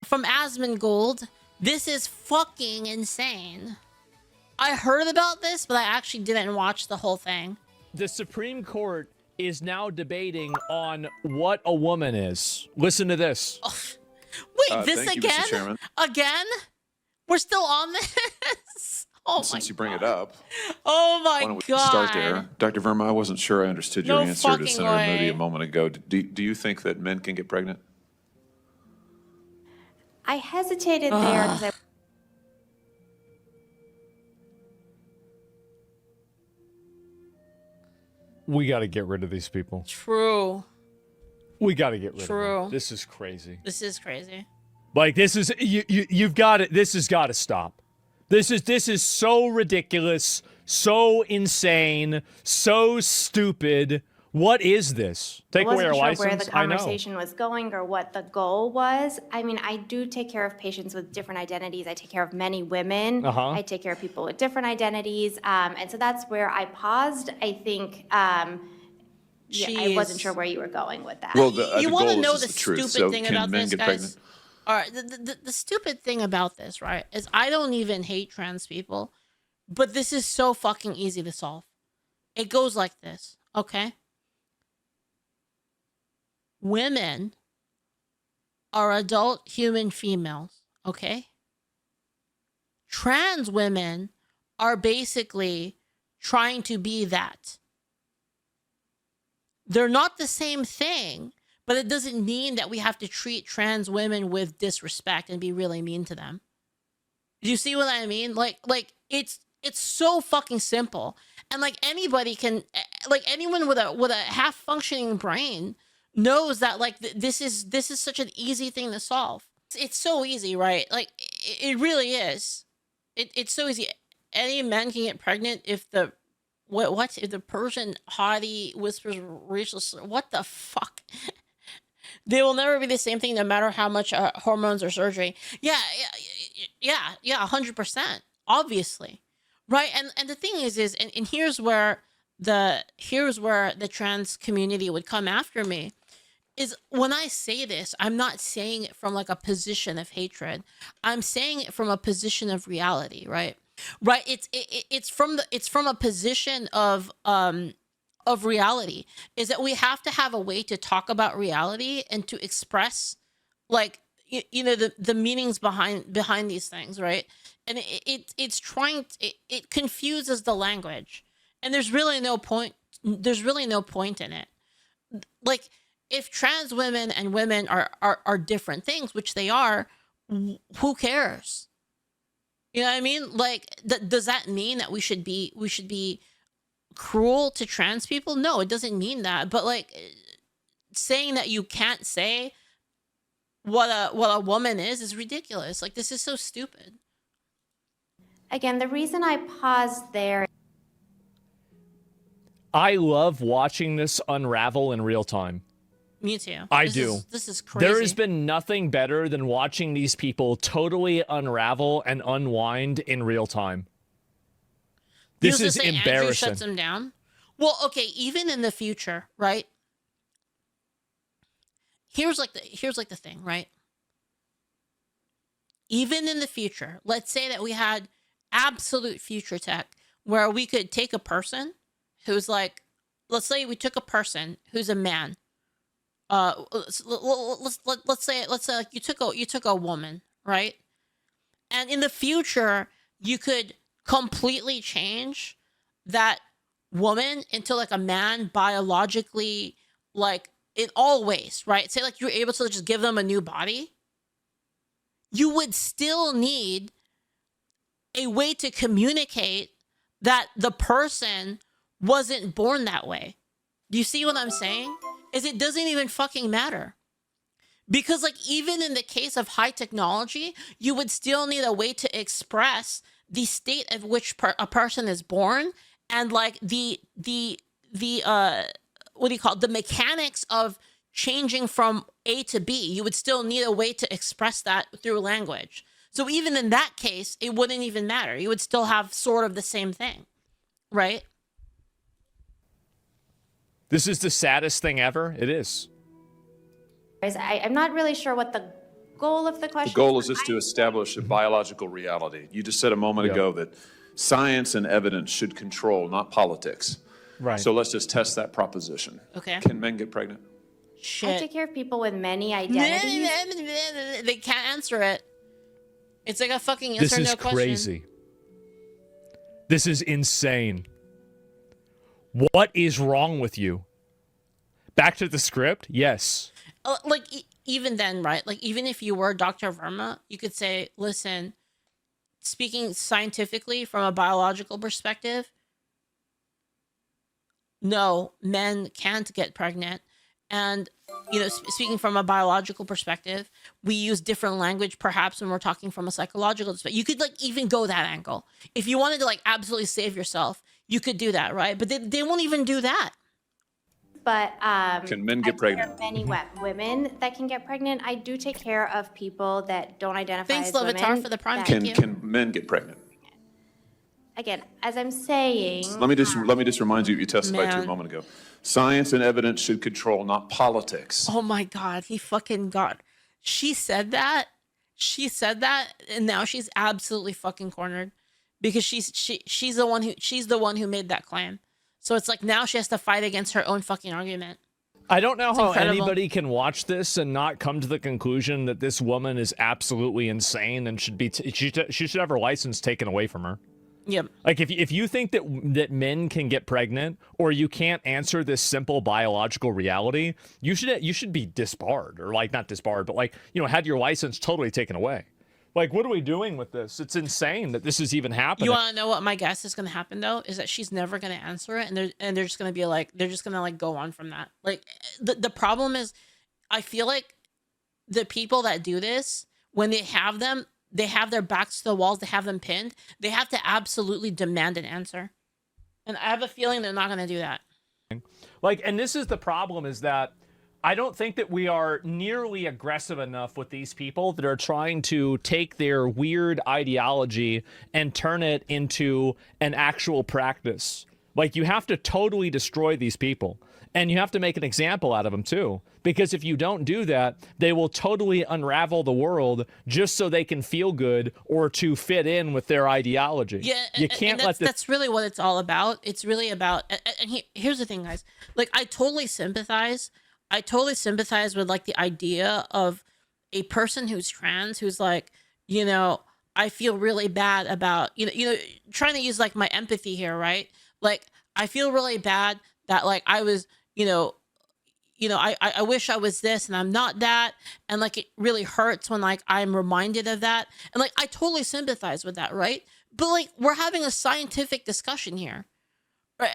from Asmongold. This is fucking insane. I heard about this, but I actually didn't watch the whole thing. The Supreme Court is now debating on what a woman is. Listen to this. Oh, wait, this thank again? you, Mr. Chairman. Again? We're still on this? Oh Since my you bring God. it up, Oh why my don't we God. start there? Dr. Verma, I wasn't sure I understood your No answer to fucking Senator way. Moody a moment ago. Do you think that men can get pregnant? I hesitated there because I We got to get rid of these people. True. We got to get rid of True. them. This is crazy. This is crazy. Like, this is you've got it. This has got to stop. This is so ridiculous, so insane, so stupid. What is this? Take away our license? wasn't sure where the I know. conversation was going or what the goal was. I mean, I do take care of patients with different identities. I take care of many women. I take care of people with different identities. And so that's where I paused. I think I wasn't sure where you were going with that. Well, You want to goal know is the the truth. stupid So thing can about men this, get guys? pregnant? All right, the stupid thing about this, right, is I don't even hate trans people, but this is so fucking easy to solve. It goes like this, okay? Women are adult human females, okay? Trans women are basically trying to be that. They're not the same thing, but it doesn't mean that we have to treat trans women with disrespect and be really mean to them. Do you see what I mean? Like it's so fucking simple. And like anybody can, like anyone with a half functioning brain knows that like this is such an easy thing to solve. It's so easy, right? Like it really is. It's so easy. Any men can get pregnant if the if the Persian hottie whispers racial slur. What the fuck? They will never be the same thing no matter how much hormones or surgery. Yeah, 100%. Obviously. Right? And the thing is and here's where the trans community would come after me, is when I say this, I'm not saying it from like a position of hatred. I'm saying it from a position of reality, right? Right? It's from a position of reality, is that we have to have a way to talk about reality and to express like you know the meanings behind these things, right? And it confuses the language, and there's really no point in it. Like if trans women and women are different things, which they are, who cares? You know what I mean? Like does that mean that we should be cruel to trans people? No, it doesn't mean that. But like saying that you can't say what a woman is ridiculous. Like this is so stupid. Again, the reason I paused there. I love watching this unravel in real time. Me too. I do. This is crazy. There has been nothing better than watching these people totally unravel and unwind in real time. This is embarrassing. Andrew shuts them down. Well, okay, even in the future, right? Here's like the thing, right? Even in the future, let's say that we had absolute future tech where we could take a person who's like, let's say we took a person who's a man. Let's say like you took a woman, right? And in the future, you could completely change that woman into like a man biologically, like in all ways, right? Say like you're able to just give them a new body. You would still need a way to communicate that the person wasn't born that way. Do you see what I'm saying? Is it doesn't even fucking matter. Because like even in the case of high technology, you would still need a way to express the state of which a person is born, and like the what do you call it? The mechanics of changing from A to B. You would still need a way to express that through language. So even in that case, it wouldn't even matter. You would still have sort of the same thing, right? This is the saddest thing ever. It is. I'm not really sure what the goal of the The question. goal is just to establish a biological reality. You just said a moment ago that science and evidence should control, not politics. Right. So let's just test that proposition. Okay. Can men get pregnant? I Shit. take care of people with many identities. They can't answer it. It's like a fucking yes This or is no question. crazy. This is insane. What is wrong with you? Back to the script? Yes. Like even then, right? Like even if you were Dr. Verma, you could say, listen, speaking scientifically from a biological perspective, no, men can't get pregnant. And, you know, speaking from a biological perspective, we use different language perhaps when we're talking from a psychological perspective. You could like even go that angle. If you wanted to like absolutely save yourself, you could do that, right? But they won't even do that. But Can men get I take care pregnant? of many women that can get pregnant. I do take care of people that don't identify Thanks, as Levitar, women. for the prime. that- Thank you. Can men get pregnant? Again, as I'm saying, Let me just remind you, you testified to Man. a moment ago. Science and evidence should control, not politics. Oh my God, he fucking got. She said that. And now she's absolutely fucking cornered because she's the one who made that claim. So it's like now she has to fight against her own fucking argument. I don't know how incredible. anybody can watch this and not come to the conclusion that this woman is absolutely insane and should be she should have her license taken away from her. Yep. Like if you think that men can get pregnant or you can't answer this simple biological reality, you should be disbarred, or like not disbarred, but like, you know, had your license totally taken away. Like, what are we doing with this? It's insane that this is even happening. You want to know what my guess is going to happen though? Is that she's never going to answer it, and they're just going to be like, they're just going to like go on from that. Like the problem is, I feel like the people that do this, when they have them, they have their backs to the walls, they have them pinned. They have to absolutely demand an answer, and I have a feeling they're not going to do that. Like, and this is the problem, is that I don't think that we are nearly aggressive enough with these people that are trying to take their weird ideology and turn it into an actual practice. Like, you have to totally destroy these people, and you have to make an example out of them too. Because if you don't do that, they will totally unravel the world just so they can feel good or to fit in with their ideology. Yeah, you can't let this. That's really what it's all about. It's really about. And here's the thing, guys. Like, I totally sympathize with like the idea of a person who's trans, who's like, you know, I feel really bad about, you know, trying to use like my empathy here, right? Like, I feel really bad that like I was, I wish I was this and I'm not that. And like, it really hurts when like I'm reminded of that. And like, I totally sympathize with that, right? But like, we're having a scientific discussion here. Right?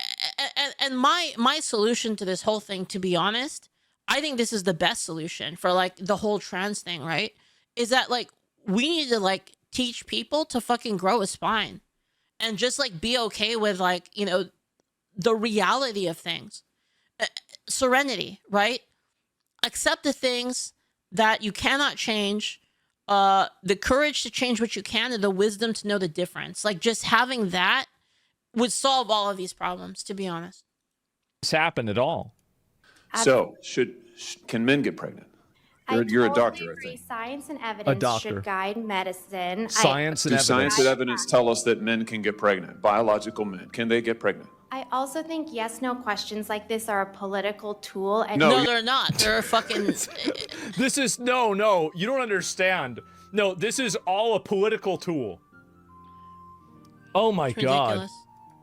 And my solution to this whole thing, to be honest, I think this is the best solution for like the whole trans thing, right? Is that like, we need to like teach people to fucking grow a spine and just like be okay with like, you know, the reality of things. Serenity, right? Accept the things that you cannot change, the courage to change what you can, and the wisdom to know the difference. Like, just having that would solve all of these problems, to be honest. This happen at all. So, can men get pregnant? You're a doctor, I agree. think. Science and evidence doctor. should guide medicine. Science and Do evidence. science and evidence tell us that men can get pregnant? Biological men, can they get pregnant? I also think yes/no questions like this are a political tool. And No, No, they're not. They're fucking. This is no, you don't understand. No, this is all a political tool. Oh my God. ridiculous.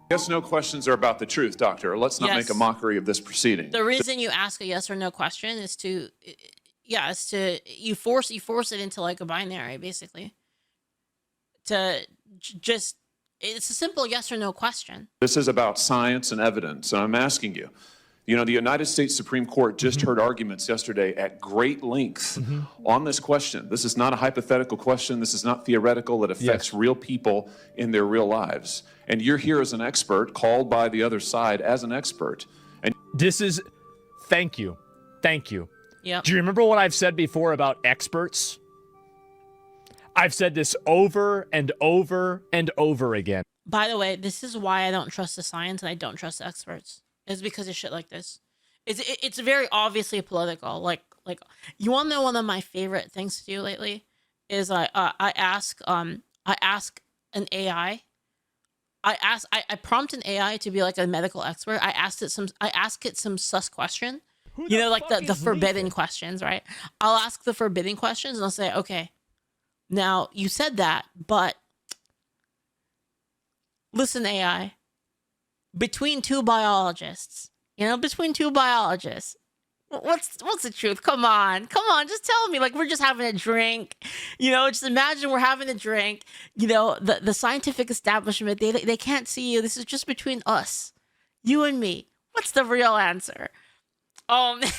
Yes, no questions are about the truth, doctor. Let's not make a Yes. mockery of this proceeding. The reason you ask a yes or no question is to, you force it into like a binary, basically. It's a simple yes or no question. This is about science and evidence, and I'm asking you. You know, the United States Supreme Court just heard arguments yesterday at great length on this question. This is not a hypothetical question. This is not theoretical. It affects real people in their real lives. And you're here as an expert, called by the other side as an expert. And This is, thank you. Yep. Do you remember what I've said before about experts? I've said this over and over and over again. By the way, this is why I don't trust the science and I don't trust the experts. It's because of shit like this. It's very obviously political. Like Like, you want to know one of my favorite things to do lately is I ask an AI. I prompt an AI to be like a medical expert. I ask it some sus question. You know, like the forbidden questions, right? I'll ask the forbidden questions and I'll say, okay, now you said that, but listen, AI, between two biologists, what's the truth? Come on, just tell me. Like, we're just having a drink, just imagine we're having a drink, the scientific establishment, they can't see you. This is just between us, you and me. What's the real answer? Oh, man.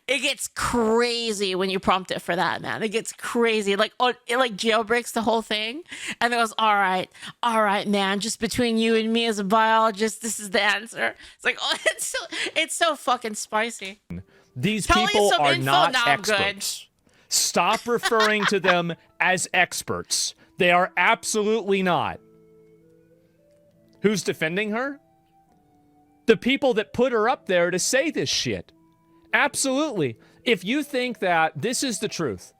It gets crazy when you prompt it for that, man. It gets crazy. Like, it like jailbreaks the whole thing. And it goes, all right, man, just between you and me as a biologist, this is the answer. It's like, oh, it's so fucking spicy. These people are not experts. Stop referring to them as experts. They are absolutely not. Who's defending her? The people that put her up there to say this shit. Absolutely. If you think that this is the truth,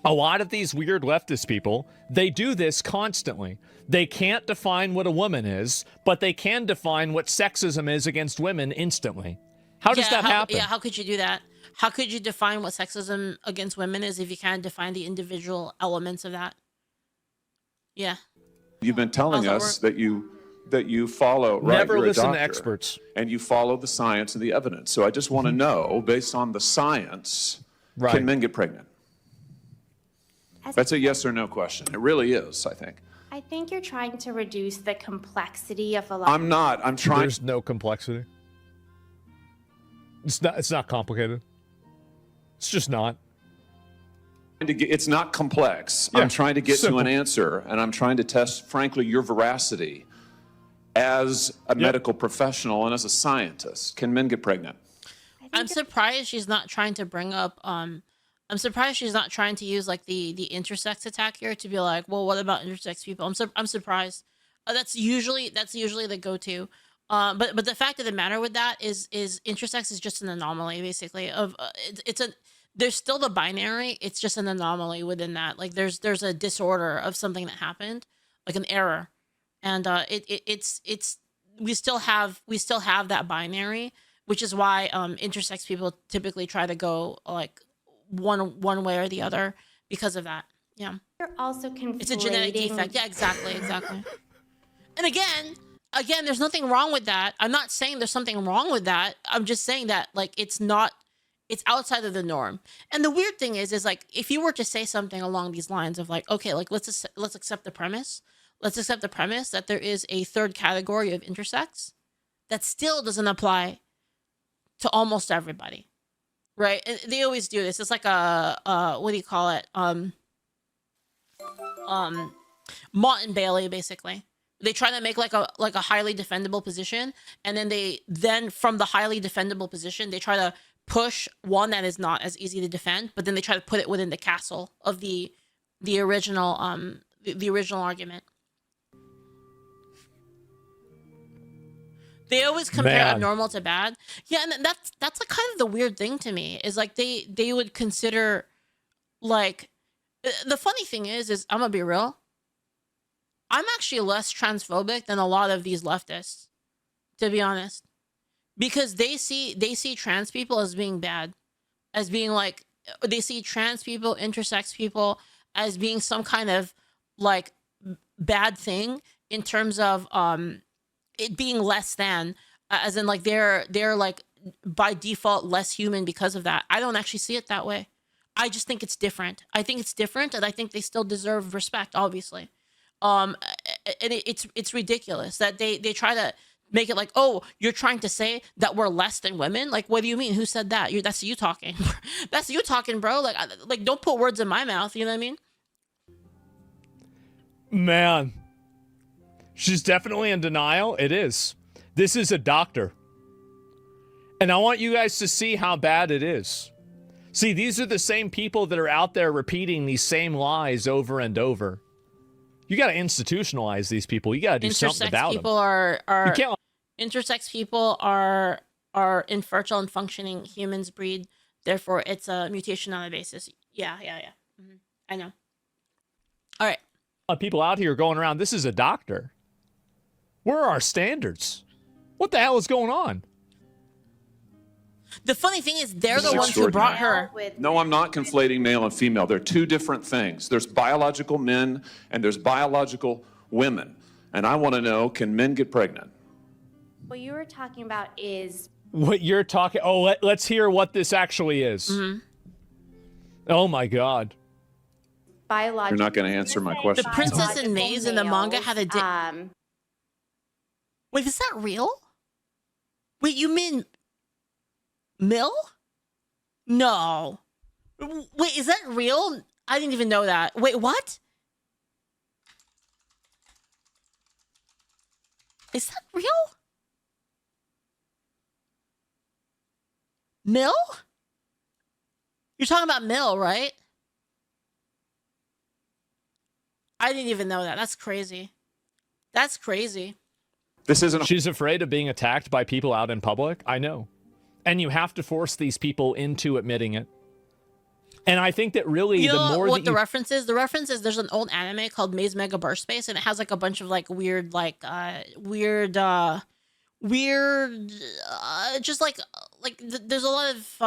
a lot of these weird leftist people, they do this constantly. They can't define what a woman is, but they can define what sexism is against women instantly. How does that happen? Yeah, how could you do that? How could you define what sexism against women is if you can't define the individual elements of that? Yeah. You've been telling us that you follow, right? Never You're listen a to doctor, experts. and you follow the science and the evidence. So I just want to know, based on the science, can men get pregnant? That's a yes or no question. It really is, I think. I think you're trying to reduce the complexity of a lot. I'm not. I'm trying. There's no complexity. It's not complicated. It's just not. It's not complex. Yeah, I'm trying to get simple. to an answer, and I'm trying to test, frankly, your veracity as a medical professional and as a scientist. Can men get pregnant? I'm surprised she's not trying to bring up. I'm surprised she's not trying to use like the intersex attack here to be like, well, what about intersex people? I'm surprised. That's usually the go-to. But the fact of the matter with that is intersex is just an anomaly, basically. There's still the binary. It's just an anomaly within that. Like there's a disorder of something that happened, like an error, and we still have that binary, which is why intersex people typically try to go like one way or the other because of that. Yeah. You're also conflating. It's a genetic defect. Yeah, exactly. And again, there's nothing wrong with that. I'm not saying there's something wrong with that. I'm just saying that like it's outside of the norm. And the weird thing is like if you were to say something along these lines of like, okay, like let's accept the premise. Let's accept the premise that there is a third category of intersex that still doesn't apply to almost everybody. Right? And they always do this. It's like what do you call it? Mott and Bailey, basically. They try to make like a highly defendable position, and then from the highly defendable position, they try to push one that is not as easy to defend, but then they try to put it within the castle of the original argument. They always compare abnormal to bad. Yeah, and that's like kind of the weird thing to me is like they would consider like the funny thing is I'm gonna be real. I'm actually less transphobic than a lot of these leftists, to be honest, because they see trans people as being bad, as being like they see trans people, intersex people as being some kind of like bad thing in terms of it being less than, as in like they're like by default less human because of that. I don't actually see it that way. I just think it's different. I think it's different, and I think they still deserve respect, obviously. And it's ridiculous that they try to make it like, oh, you're trying to say that we're less than women. Like, what do you mean? Who said that? That's you talking. That's you talking, bro. Like don't put words in my mouth. You know what I mean? Man, she's definitely in denial. It is. This is a doctor. And I want you guys to see how bad it is. See, these are the same people that are out there repeating these same lies over and over. You got to institutionalize these people. You got to do something about them. Intersex people are infertile and functioning humans breed Therefore, it's a mutation on a basis. Yeah. I know. All right. People out here going around, this is a doctor. Where are our standards? What the hell is going on? The funny thing is, they're the It's ones who brought her. No, I'm not conflating male and female. They're two different things. There's biological men and there's biological women. And I want to know, can men get pregnant? What you were talking about is What you're talking... Oh, let's hear what this actually is. Oh, my God. biological. You're not going to answer my question. The princess and Maze in the manga had a Wait, is that real? Wait, you mean Mill? No. Wait, is that real? I didn't even know that. Wait, what? Is that real? Mill? You're talking about Mill, right? I didn't even know that. That's crazy. That's crazy. This isn't. She's afraid of being attacked by people out in public. I know. And you have to force these people into admitting it. And I think that really you know the more what that the reference is? The reference is there's an old anime called Maze Mega Burst Space, and it has like a bunch of like weird, just there's a lot of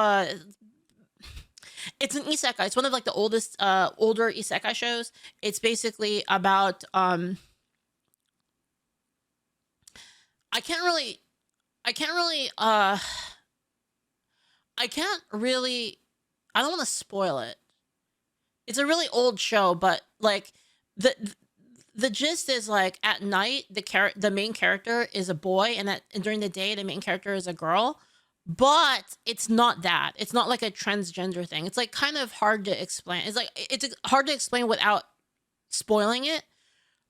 it's an isekai. It's one of like the oldest older isekai shows. It's basically about I can't really I don't want to spoil it. It's a really old show, but like the gist is like at night the main character is a boy, and during the day the main character is a girl. But it's not that. It's not like a transgender thing. It's like kind of hard to explain. It's hard to explain without spoiling it.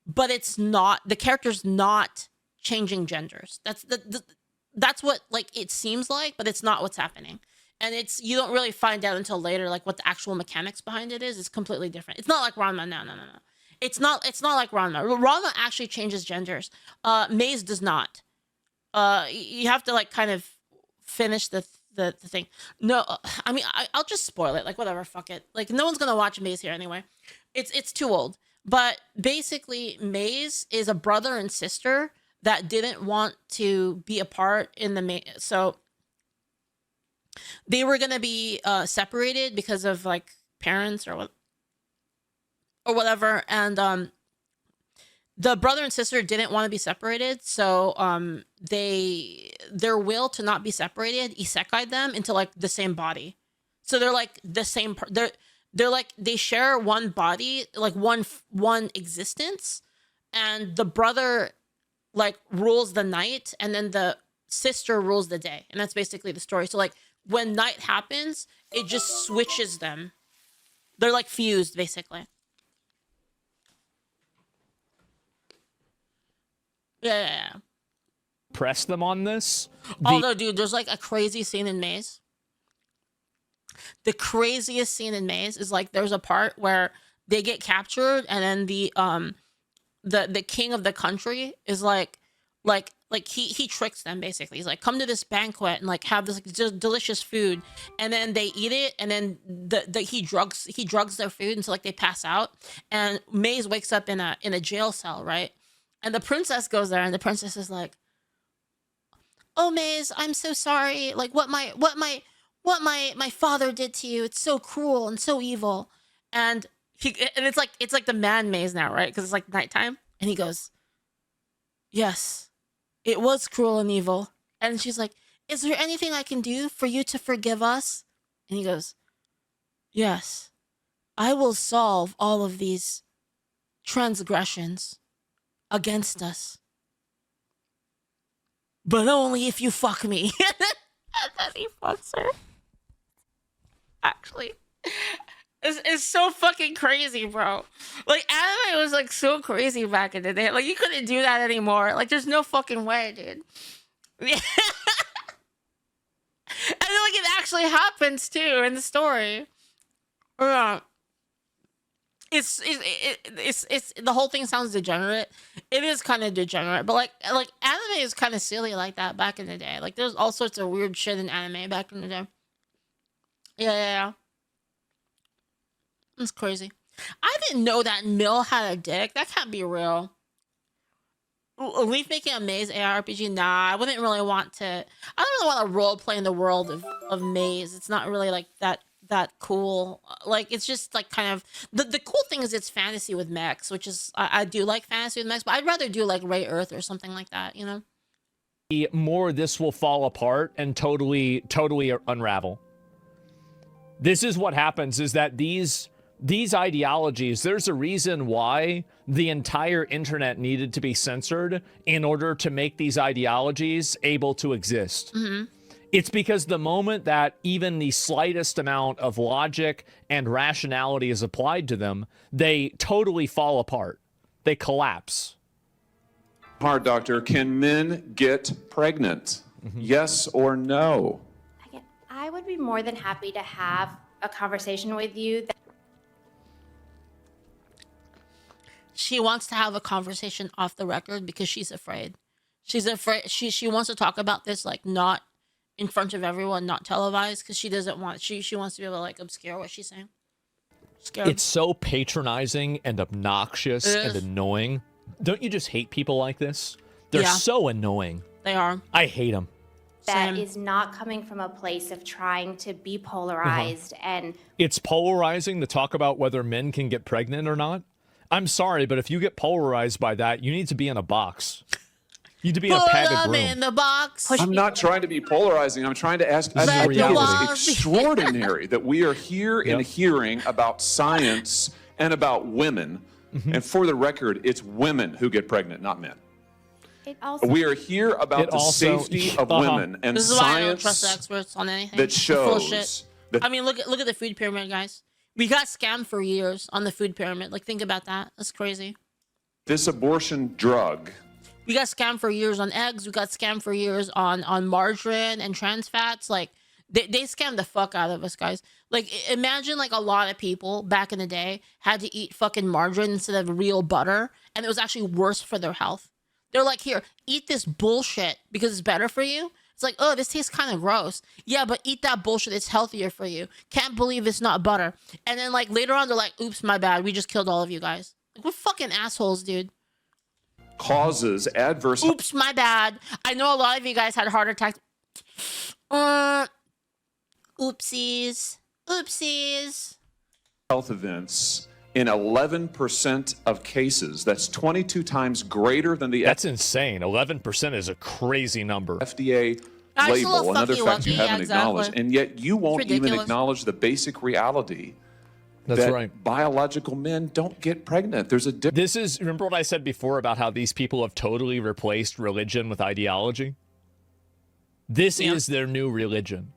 But it's not. The character's not changing genders. That's what like it seems like, but it's not what's happening. And you don't really find out until later like what the actual mechanics behind it is. It's completely different. It's not like Ranma. No. It's not like Ranma. Ranma actually changes genders. Maze does not. You have to like kind of finish the thing. No, I mean I'll just spoil it. Like whatever, fuck it. Like no one's gonna watch Maze here anyway. It's too old. But basically, Maze is a brother and sister that didn't want to be a part in the so they were gonna be separated because of like parents or whatever, and the brother and sister didn't want to be separated, so their will to not be separated isekai'd them into like the same body. So they're like the same. They're like they share one body, like one existence, and the brother like rules the night, and then the sister rules the day, and that's basically the story. So like when night happens, it just switches them. They're like fused, basically. Yeah. press them on this. Although, dude, there's like a crazy scene in Maze. The craziest scene in Maze is like there's a part where they get captured, and then the king of the country is like he tricks them basically. He's like, come to this banquet and like have this like, delicious food, and then they eat it, and then he drugs their food until like they pass out, and Maze wakes up in a jail cell, right? And the princess goes there, and the princess is like, "Oh, Maze, I'm so sorry. Like what my father did to you. It's so cruel and so evil." And it's like the man Maze now, right? Because it's like nighttime, and he goes, "Yes, it was cruel and evil." And she's like, "Is there anything I can do for you to forgive us?" And he goes, "Yes, I will solve all of these transgressions against us, but only if you fuck me." And then he fucks her. Actually, it's so fucking crazy, bro. Like, anime was like so crazy back in the day. Like, you couldn't do that anymore. Like, there's no fucking way, dude. Yeah. And then, like, it actually happens too in the story. It's the whole thing sounds degenerate. It is kind of degenerate, but like anime is kind of silly like that back in the day. Like there's all sorts of weird shit in anime back in the day. Yeah. It's crazy. I didn't know that Mill had a dick. That can't be real. Leaf making a maze ARPG? Nah, I wouldn't really want to. I don't really want to role play in the world of maze. It's not really like that cool. Like, it's just like kind of the cool thing is it's fantasy with mechs, which is I do like fantasy with mechs, but I'd rather do like Ray Earth or something like that, you know? The more this will fall apart and totally unravel. This is what happens, is that these ideologies, there's a reason why the entire internet needed to be censored in order to make these ideologies able to exist. It's because the moment that even the slightest amount of logic and rationality is applied to them, they totally fall apart. They collapse. Hard, doctor. Can men get pregnant? Yes or no? Again, I would be more than happy to have a conversation with you. She wants to have a conversation off the record because she's afraid. She's afraid. She wants to talk about this like not in front of everyone, not televised, because she doesn't want. She wants to be able to like obscure what she's saying. Scared. It's so patronizing and obnoxious and annoying. Don't you just hate people like this? They're so annoying. They are. I hate them. That is not coming from a place of trying to be polarized and It's polarizing to talk about whether men can get pregnant or not. I'm sorry, but if you get polarized by that, you need to be in a box. You need to be in a padded room. in the box. I'm not trying to be polarizing. I'm trying to ask. I think it's extraordinary that we are here in a hearing about science and about women. And for the record, it's women who get pregnant, not men. We are here about the safety of women and this is why I don't science trust the experts on anything. that shows. I mean, look at the food pyramid, guys. We got scammed for years on the food pyramid. Like, think about that. That's crazy. This abortion drug. We got scammed for years on eggs. We got scammed for years on margarine and trans fats. Like, they scammed the fuck out of us, guys. Like, imagine like a lot of people back in the day had to eat fucking margarine instead of real butter, and it was actually worse for their health. They're like, here, eat this bullshit because it's better for you. It's like, oh, this tastes kind of gross. Yeah, but eat that bullshit. It's healthier for you. Can't believe it's not butter. And then like later on, they're like, oops, my bad. We just killed all of you guys. Like, we're fucking assholes, dude. Causes adverse. Oops, my bad. I know a lot of you guys had heart attacks. Oopsies. Oopsies. Health events in 11% of cases. That's 22 times greater than the That's insane. 11% is a crazy number. FDA label, another fact you haven't acknowledged. And yet you won't even acknowledge the basic reality that biological men don't get pregnant. There's a difference. This is, remember what I said before about how these people have totally replaced religion with ideology? This is their new religion.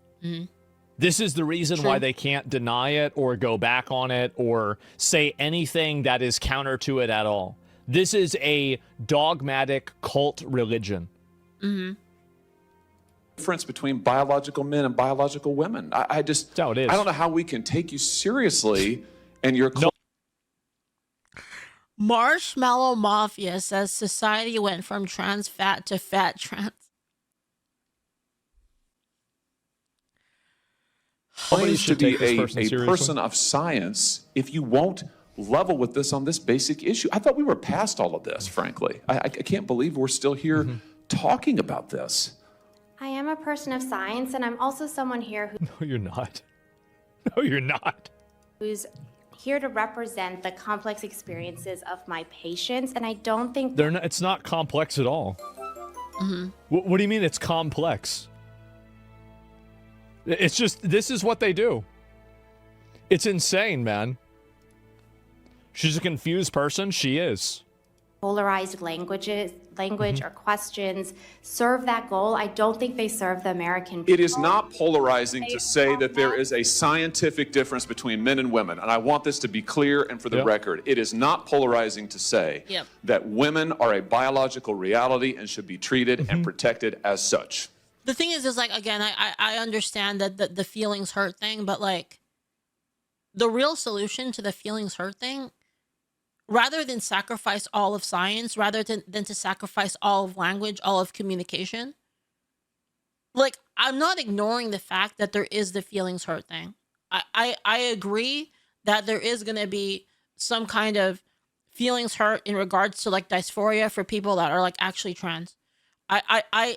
This is the reason why they can't deny it or go back on it or say anything that is counter to it at all. This is a dogmatic cult religion. Difference between biological men and biological women. I just, that's how it is. I don't know how we can take you seriously and you're. Marshmallow Mafia says society went from trans fat to fat trans. Claims to be a person of science if you won't level with this on this basic issue. I thought we were past all of this, frankly. I can't believe we're still here talking about this. I am a person of science, and I'm also someone here who... No, you're not. No, you're not. ...who's here to represent the complex experiences of my patients, and I don't think... They're not, it's not complex at all. What do you mean it's complex? It's just, this is what they do. It's insane, man. She's a confused person. She is. Polarized language or questions serve that goal. I don't think they serve the American people. It is not polarizing to say that there is a scientific difference between men and women. And I want this to be clear and for the record. It is not polarizing to say that women are a biological reality and should be treated and protected as such. The thing is like, again, I understand that the feelings hurt thing, but like the real solution to the feelings hurt thing, rather than sacrifice all of science, rather than to sacrifice all of language, all of communication, like I'm not ignoring the fact that there is the feelings hurt thing. I agree that there is going to be some kind of feelings hurt in regards to like dysphoria for people that are like actually trans. I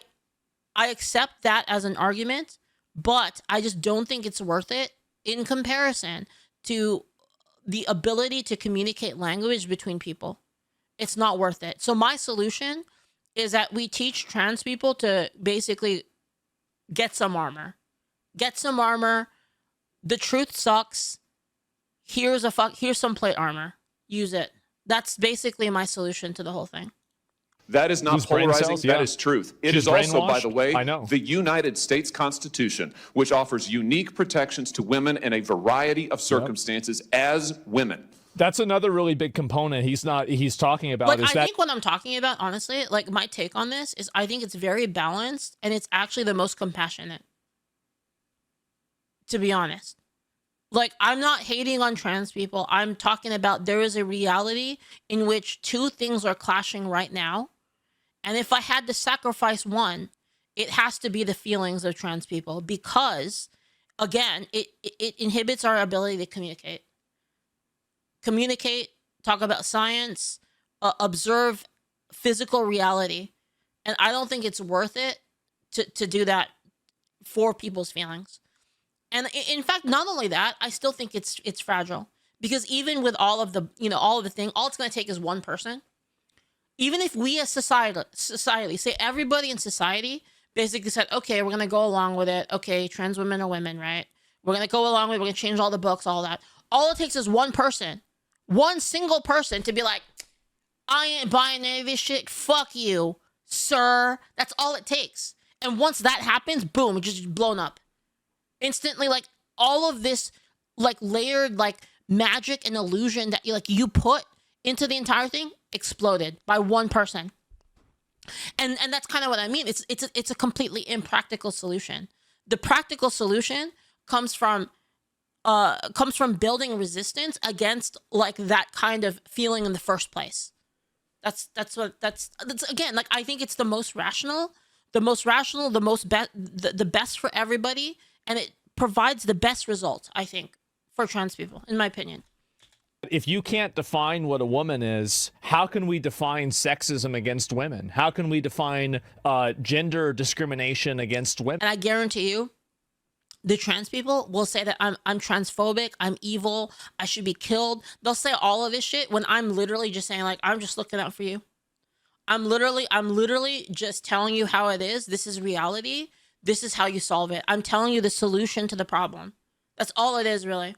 accept that as an argument, but I just don't think it's worth it in comparison to the ability to communicate language between people. It's not worth it. So my solution is that we teach trans people to basically get some armor. Get some armor. The truth sucks. Here's some plate armor. Use it. That's basically my solution to the whole thing. That is not Whose brain polarizing. cells? That Yeah. is truth. It She's is also, by brainwashed? the way, I know. the United States Constitution, which offers unique protections to women in a variety of circumstances as women. That's another really big component he's talking about. Like, is I that think what I'm talking about, honestly, like my take on this is I think it's very balanced and it's actually the most compassionate. To be honest. Like, I'm not hating on trans people. I'm talking about there is a reality in which two things are clashing right now. And if I had to sacrifice one, it has to be the feelings of trans people because, again, it inhibits our ability to communicate. Communicate, talk about science, observe physical reality. And I don't think it's worth it to do that for people's feelings. And in fact, not only that, I still think it's fragile because even with all of the, all of the thing, all it's going to take is one person. Even if we as society, say everybody in society basically said, okay, we're going to go along with it. Okay, trans women are women, right? We're going to go along with it. We're going to change all the books, all that. All it takes is one person, one single person to be like, I ain't buying any of this shit. Fuck you, sir. That's all it takes. And once that happens, boom, it's just blown up. Instantly, like all of this like layered like magic and illusion that you put into the entire thing exploded by one person. And that's kind of what I mean. It's a completely impractical solution. The practical solution comes from building resistance against like that kind of feeling in the first place. That's again, like I think it's the most rational, the best for everybody. And it provides the best result, I think, for trans people, in my opinion. if you can't define what a woman is, how can we define sexism against women? How can we define gender discrimination against women? And I guarantee you, the trans people will say that I'm transphobic, I'm evil, I should be killed. They'll say all of this shit when I'm literally just saying, like, I'm just looking out for you. I'm literally just telling you how it is. This is reality. This is how you solve it. I'm telling you the solution to the problem. That's all it is, really.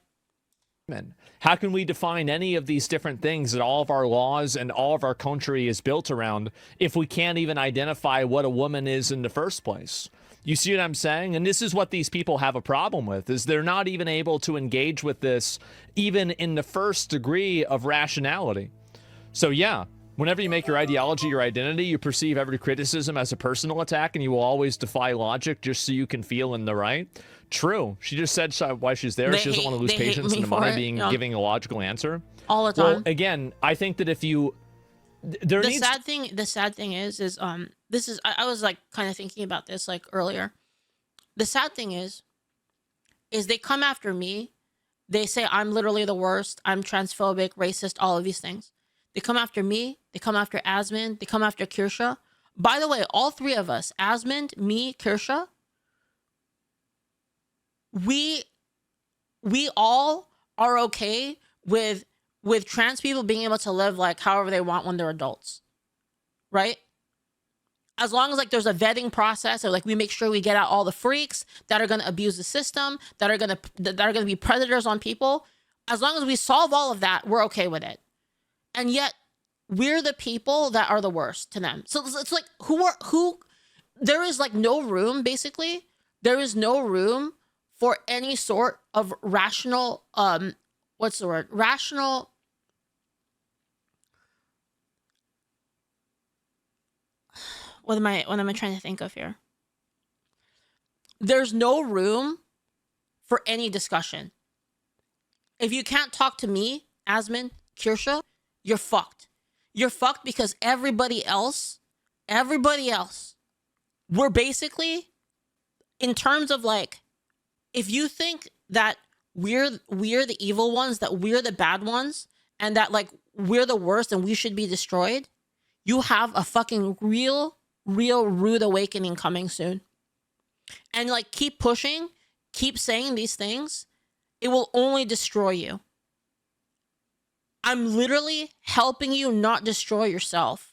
How can we define any of these different things that all of our laws and all of our country is built around if we can't even identify what a woman is in the first place? You see what I'm saying? And this is what these people have a problem with, is they're not even able to engage with this even in the first degree of rationality. So yeah, whenever you make your ideology your identity, you perceive every criticism as a personal attack, and you will always defy logic just so you can feel in the right. True. She just said why she's there. She doesn't want to lose patience in the money giving a logical answer. All the time. Well, again, I think that if you... The sad thing is this is, I was like kind of thinking about this like earlier. The sad thing is they come after me. They say I'm literally the worst. I'm transphobic, racist, all of these things. They come after me. They come after Asmon. They come after Kirsha. By the way, all three of us, Asmon, me, Kirsha, we all are okay with trans people being able to live like however they want when they're adults, right? As long as like there's a vetting process, or like we make sure we get out all the freaks that are going to abuse the system, that are going to be predators on people. As long as we solve all of that, we're okay with it. And yet we're the people that are the worst to them. So it's like who there is like no room, basically. There is no room for any sort of rational, what's the word? Rational. What am I trying to think of here? There's no room for any discussion. If you can't talk to me, Asmon, Kirsha, you're fucked. You're fucked because everybody else, we're basically, in terms of like, if you think that we're the evil ones, that we're the bad ones, and that like we're the worst and we should be destroyed, you have a fucking real rude awakening coming soon. And like keep pushing, keep saying these things, it will only destroy you. I'm literally helping you not destroy yourself.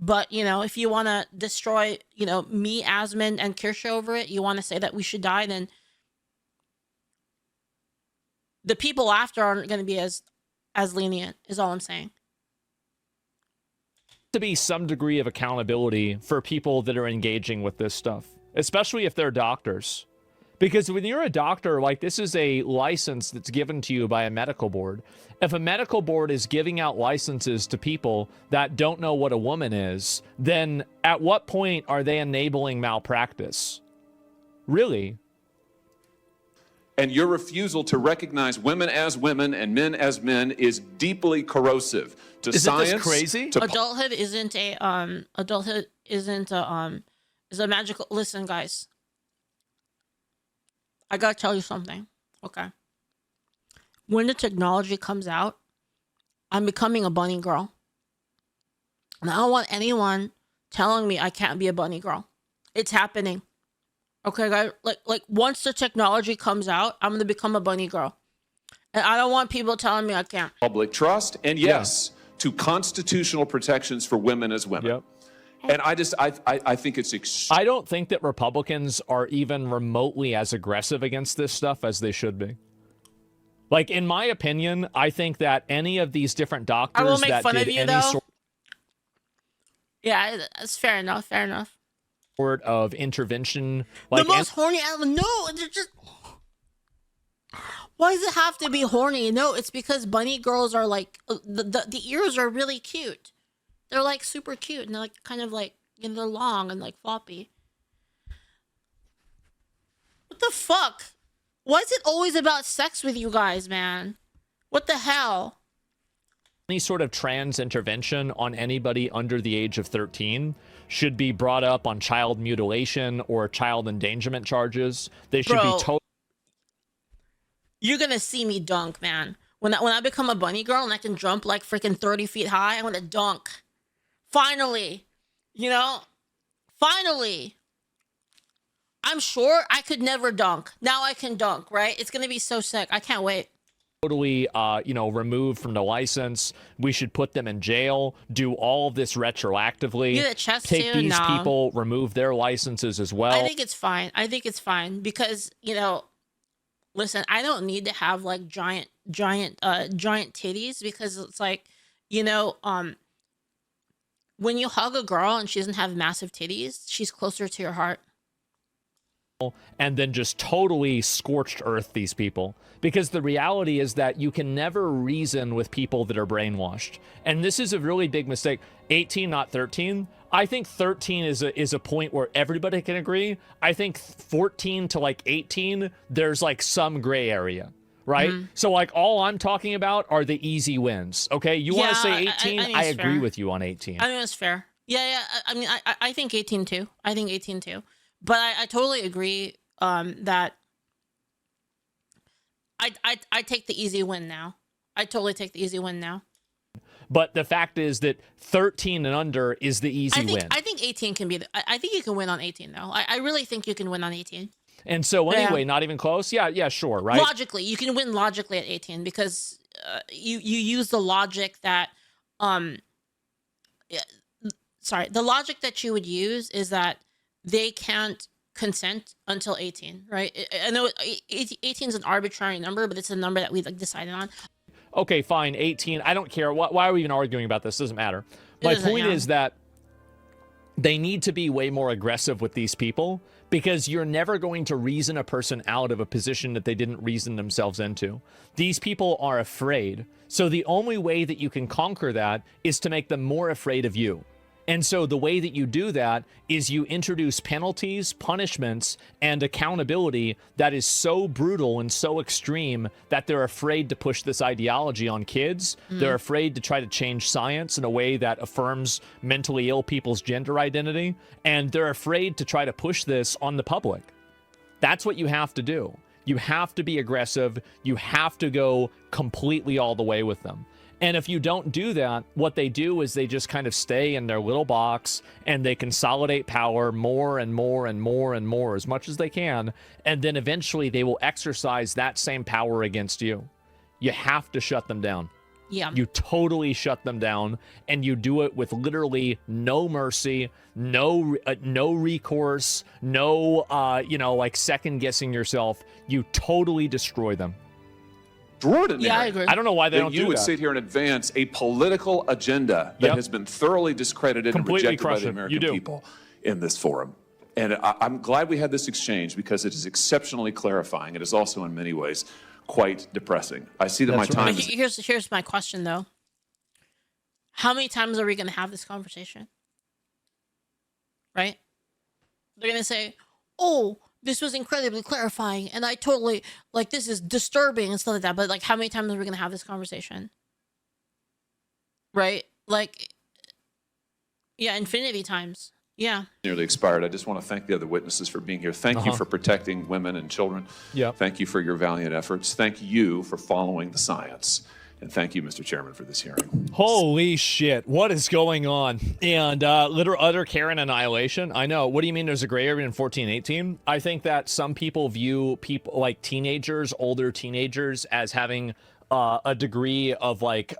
But, you know, if you want to destroy, you know, me, Asmon, and Kirsha over it, you want to say that we should die, then the people after aren't going to be as lenient, is all I'm saying. To be some degree of accountability for people that are engaging with this stuff, especially if they're doctors. Because when you're a doctor, like, this is a license that's given to you by a medical board. If a medical board is giving out licenses to people that don't know what a woman is, then at what point are they enabling malpractice? Really? And your refusal to recognize women as women and men as men is deeply corrosive to science. Isn't this crazy? Adulthood isn't is a magical. Listen, guys, I gotta tell you something. Okay, when the technology comes out, I'm becoming a bunny girl, and I don't want anyone telling me I can't be a bunny girl. It's happening. Okay, guys, like once the technology comes out, I'm gonna become a bunny girl, and I don't want people telling me I can't. Public trust, and yes, to constitutional protections for women as women. Yep. And I think it's I don't think that Republicans are even remotely as aggressive against this stuff as they should be. Like, in my opinion, I think that any of these different doctors I will make that fun did of you, any though. Yeah, that's fair enough. Fair enough. sort of intervention, like, the most horny animal. No, they're just. Why does it have to be horny? No, it's because bunny girls are like the ears are really cute. They're like super cute and they're like kind of like, you know, they're long and like floppy. What the fuck? Why is it always about sex with you guys, man? What the hell? any sort of trans intervention on anybody under the age of 13 should be brought up on child mutilation or child endangerment charges. They should be totally. You're gonna see me dunk, man. When I become a bunny girl and I can jump like freaking 30 feet high, I'm gonna dunk. Finally, you know, finally. I'm sure I could never dunk. Now I can dunk, right? It's gonna be so sick. I can't wait. Totally, you know, removed from the license. We should put them in jail. Do all of this retroactively. Do the chest Take too? these No. people, remove their licenses as well. I think it's fine. I think it's fine because, you know, listen, I don't need to have like giant titties because it's like, you know, when you hug a girl and she doesn't have massive titties, she's closer to your heart. And then just totally scorched earth these people. Because the reality is that you can never reason with people that are brainwashed. And this is a really big mistake. 18, not 13. I think 13 is a point where everybody can agree. I think 14 to like 18, there's like some gray area, right? Mm-hmm. So like all I'm talking about are the easy wins. Okay, you want to say 18? I agree with you on 18. I think that's fair. Yeah. I mean, I think 18 too. I think 18 too. But I totally agree that I take the easy win now. I totally take the easy win now. But the fact is that 13 and under is the easy win. I think 18 can be. I think you can win on 18 though. I really think you can win on 18. And so anyway, not even close. Yeah, sure, right? Logically, you can win logically at 18 because you use the logic that the logic that you would use is that they can't consent until 18, right? I know 18 is an arbitrary number, but it's a number that we've like decided on. Okay, fine, 18. I don't care. Why are we even arguing about this? Doesn't matter. My point is that they need to be way more aggressive with these people because you're never going to reason a person out of a position that they didn't reason themselves into. These people are afraid. So the only way that you can conquer that is to make them more afraid of you. And so the way that you do that is you introduce penalties, punishments, and accountability that is so brutal and so extreme that they're afraid to push this ideology on kids. Mm. They're afraid to try to change science in a way that affirms mentally ill people's gender identity. And they're afraid to try to push this on the public. That's what you have to do. You have to be aggressive. You have to go completely all the way with them. And if you don't do that, what they do is they just kind of stay in their little box and they consolidate power more and more and more and more as much as they can. And then eventually they will exercise that same power against you. You have to shut them down. Yeah. You totally shut them down, and you do it with literally no mercy, no recourse, no, like second guessing yourself. You totally destroy them. Extraordinary. Yeah, I agree. I don't know why they don't do You would that. sit here and advance a political agenda that has been thoroughly discredited Completely and rejected by crush the it. American You do. people in this forum. And I'm glad we had this exchange because it is exceptionally clarifying. It is also in many ways quite depressing. I see that That's my time right. is... Here's my question though. How many times are we going to have this conversation? Right? They're going to say, "Oh, this was incredibly clarifying, and I totally like this is disturbing and stuff like that." But like, how many times are we going to have this conversation? Right? Like, yeah, infinity times. Yeah. Nearly expired. I just want to thank the other witnesses for being here. Thank you for protecting women and children. Yep. Thank you for your valiant efforts. Thank you for following the science. And thank you, Mr. Chairman, for this hearing. Holy shit, what is going on? And literal utter Karen annihilation. I know. What do you mean there's a gray area in 1418? I think that some people view people like teenagers, older teenagers, as having a degree of like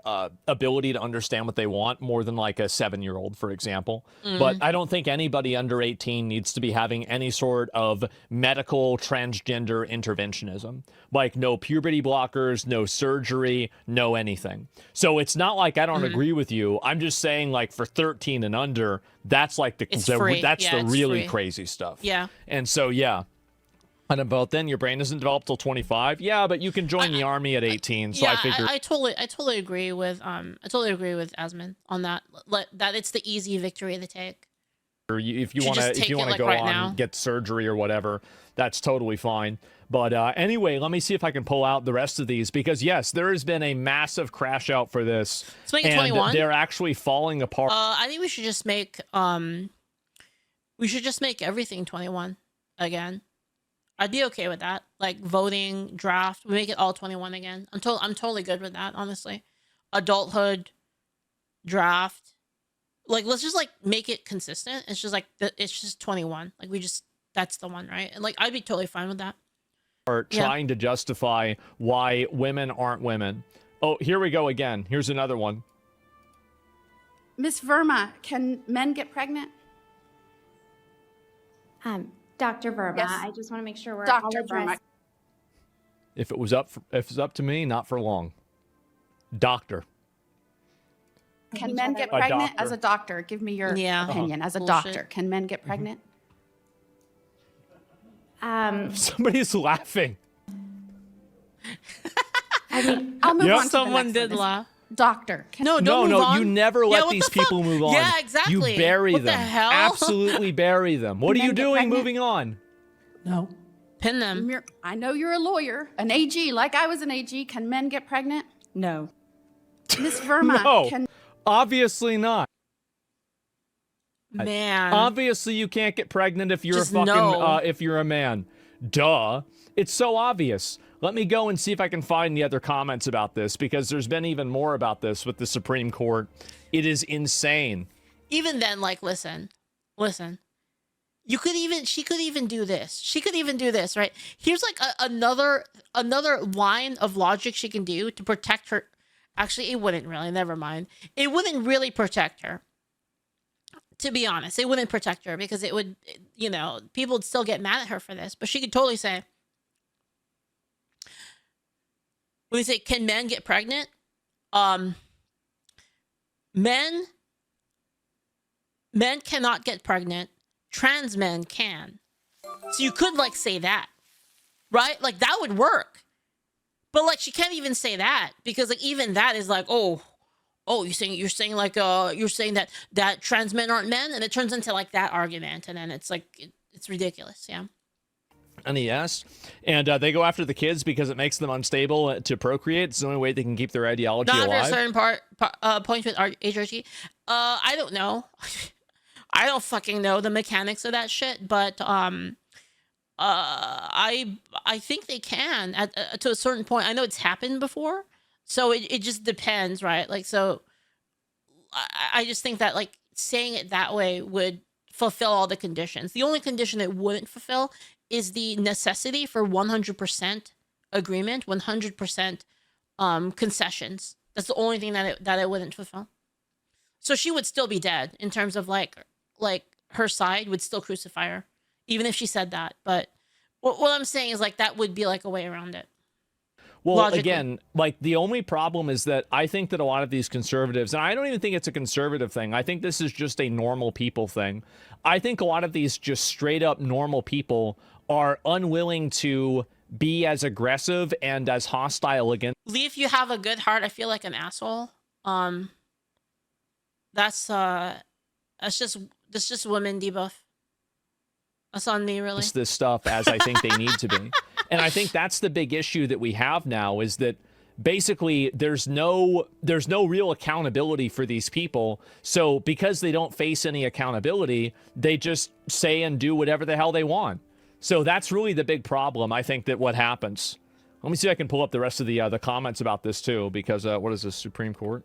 ability to understand what they want more than like a 7-year-old, for example. But I don't think anybody under 18 needs to be having any sort of medical transgender interventionism. Like no puberty blockers, no surgery, no anything. So it's not like I don't agree with you. I'm just saying like for 13 and under, that's like It's free. that's Yeah, the it's really free. crazy stuff. Yeah. And so yeah. And about then, your brain isn't developed till 25. Yeah, but you can join the army at 18. So Yeah, I figured. I totally agree with Asmon on that. That it's the easy victory to take. If you should want to, just take if you it, want to like, go right on now. and get surgery or whatever, that's totally fine. But anyway, let me see if I can pull out the rest of these because yes, there has been a massive crash out for this. Let's make it and 21. they're actually falling apart. I think we should just make everything 21 again. I'd be okay with that. Like voting, draft, we make it all 21 again. I'm totally good with that, honestly. Adulthood, draft. Like let's just like make it consistent. It's just like it's just 21. Like that's the one, right? And like I'd be totally fine with that. Trying to justify why women aren't women. Oh, here we go again. Here's another one. Miss Verma, can men get pregnant? Dr. Verma, Yes. I just want to make sure we're Dr. all Verma. addressed. If it's up to me, not for long. Doctor. Can men get A pregnant? doctor. As a doctor, give me your Yeah. opinion. As a Bullshit. doctor, can men get pregnant? Somebody's laughing. I mean, I'll move Yep. on to Someone the next did one. laugh. Doctor, can No, No, don't move on. you never Yeah, let what these the people fuck? move on. Yeah, exactly. You bury What them. the hell? Absolutely bury them. What are Men you get doing pregnant? moving on? No. Pin them. I know you're a lawyer, an AG, like I was an AG. Can men get pregnant? No. Miss Verma, No. can Obviously not. Man. Obviously you can't get pregnant if you're Just a fucking no. if you're a man. Duh. It's so obvious. Let me go and see if I can find the other comments about this because there's been even more about this with the Supreme Court. It is insane. Even then, like, listen. She could even do this. She could even do this, right? Here's like another line of logic she can do to protect her. Actually, it wouldn't really. Never mind. It wouldn't really protect her. To be honest, it wouldn't protect her because it would, people would still get mad at her for this. But she could totally say, when we say, can men get pregnant? Men cannot get pregnant. Trans men can. So you could like say that, right? Like that would work. But like she can't even say that because like even that is like, oh, you're saying that trans men aren't men, and it turns into like that argument, and then it's like it's ridiculous, yeah. And yes, and they go after the kids because it makes them unstable to procreate. It's the only way they can keep their ideology Not after a alive. certain point with HRT. I don't know. I don't fucking know the mechanics of that shit, but I think they can at to a certain point. I know it's happened before, so it just depends, right? Like, so I just think that, like, saying it that way would fulfill all the conditions. The only condition it wouldn't fulfill is the necessity for 100% agreement, 100% concessions. That's the only thing that it wouldn't fulfill. So she would still be dead in terms of like her side would still crucify her, even if she said that. But what I'm saying is, like, that would be like a way around it. Well, Logically. again, like, the only problem is that I think that a lot of these conservatives, and I don't even think it's a conservative thing, I think this is just a normal people thing. I think a lot of these just straight up normal people are unwilling to be as aggressive and as hostile against. Leaf, you have a good heart. I feel like an asshole. That's just women debuff. That's on me, really. This stuff as I think they need to be. And I think that's the big issue that we have now, is that basically there's no real accountability for these people. So because they don't face any accountability, they just say and do whatever the hell they want. So that's really the big problem, I think, that what happens. Let me see if I can pull up the rest of the comments about this too, because what is this, Supreme Court?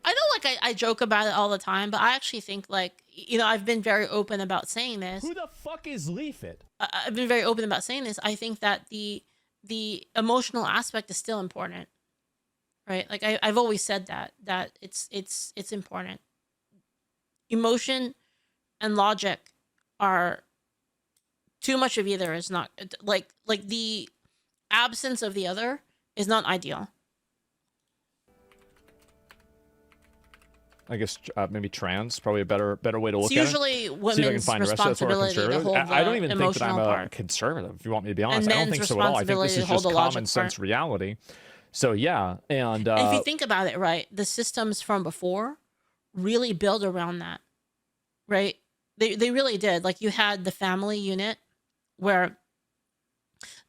I know, like, I joke about it all the time, but I actually think, like, you know, I've been very open about saying this. Who the fuck is Leaflit? I've been very open about saying this. I think that the emotional aspect is still important, right? Like, I've always said that it's important. Emotion and logic are too much of either is not, like the absence of the other is not ideal. I guess maybe trans, probably a better way to look It's at it. usually women's responsibility to hold I don't even the think that I'm emotional a part. conservative, if you want me to be honest. And I don't men's think so at all. I think this responsibility is to hold just the logic common sense part. reality. So yeah, and If you think about it, right, the systems from before really build around that, right? They really did. Like, you had the family unit where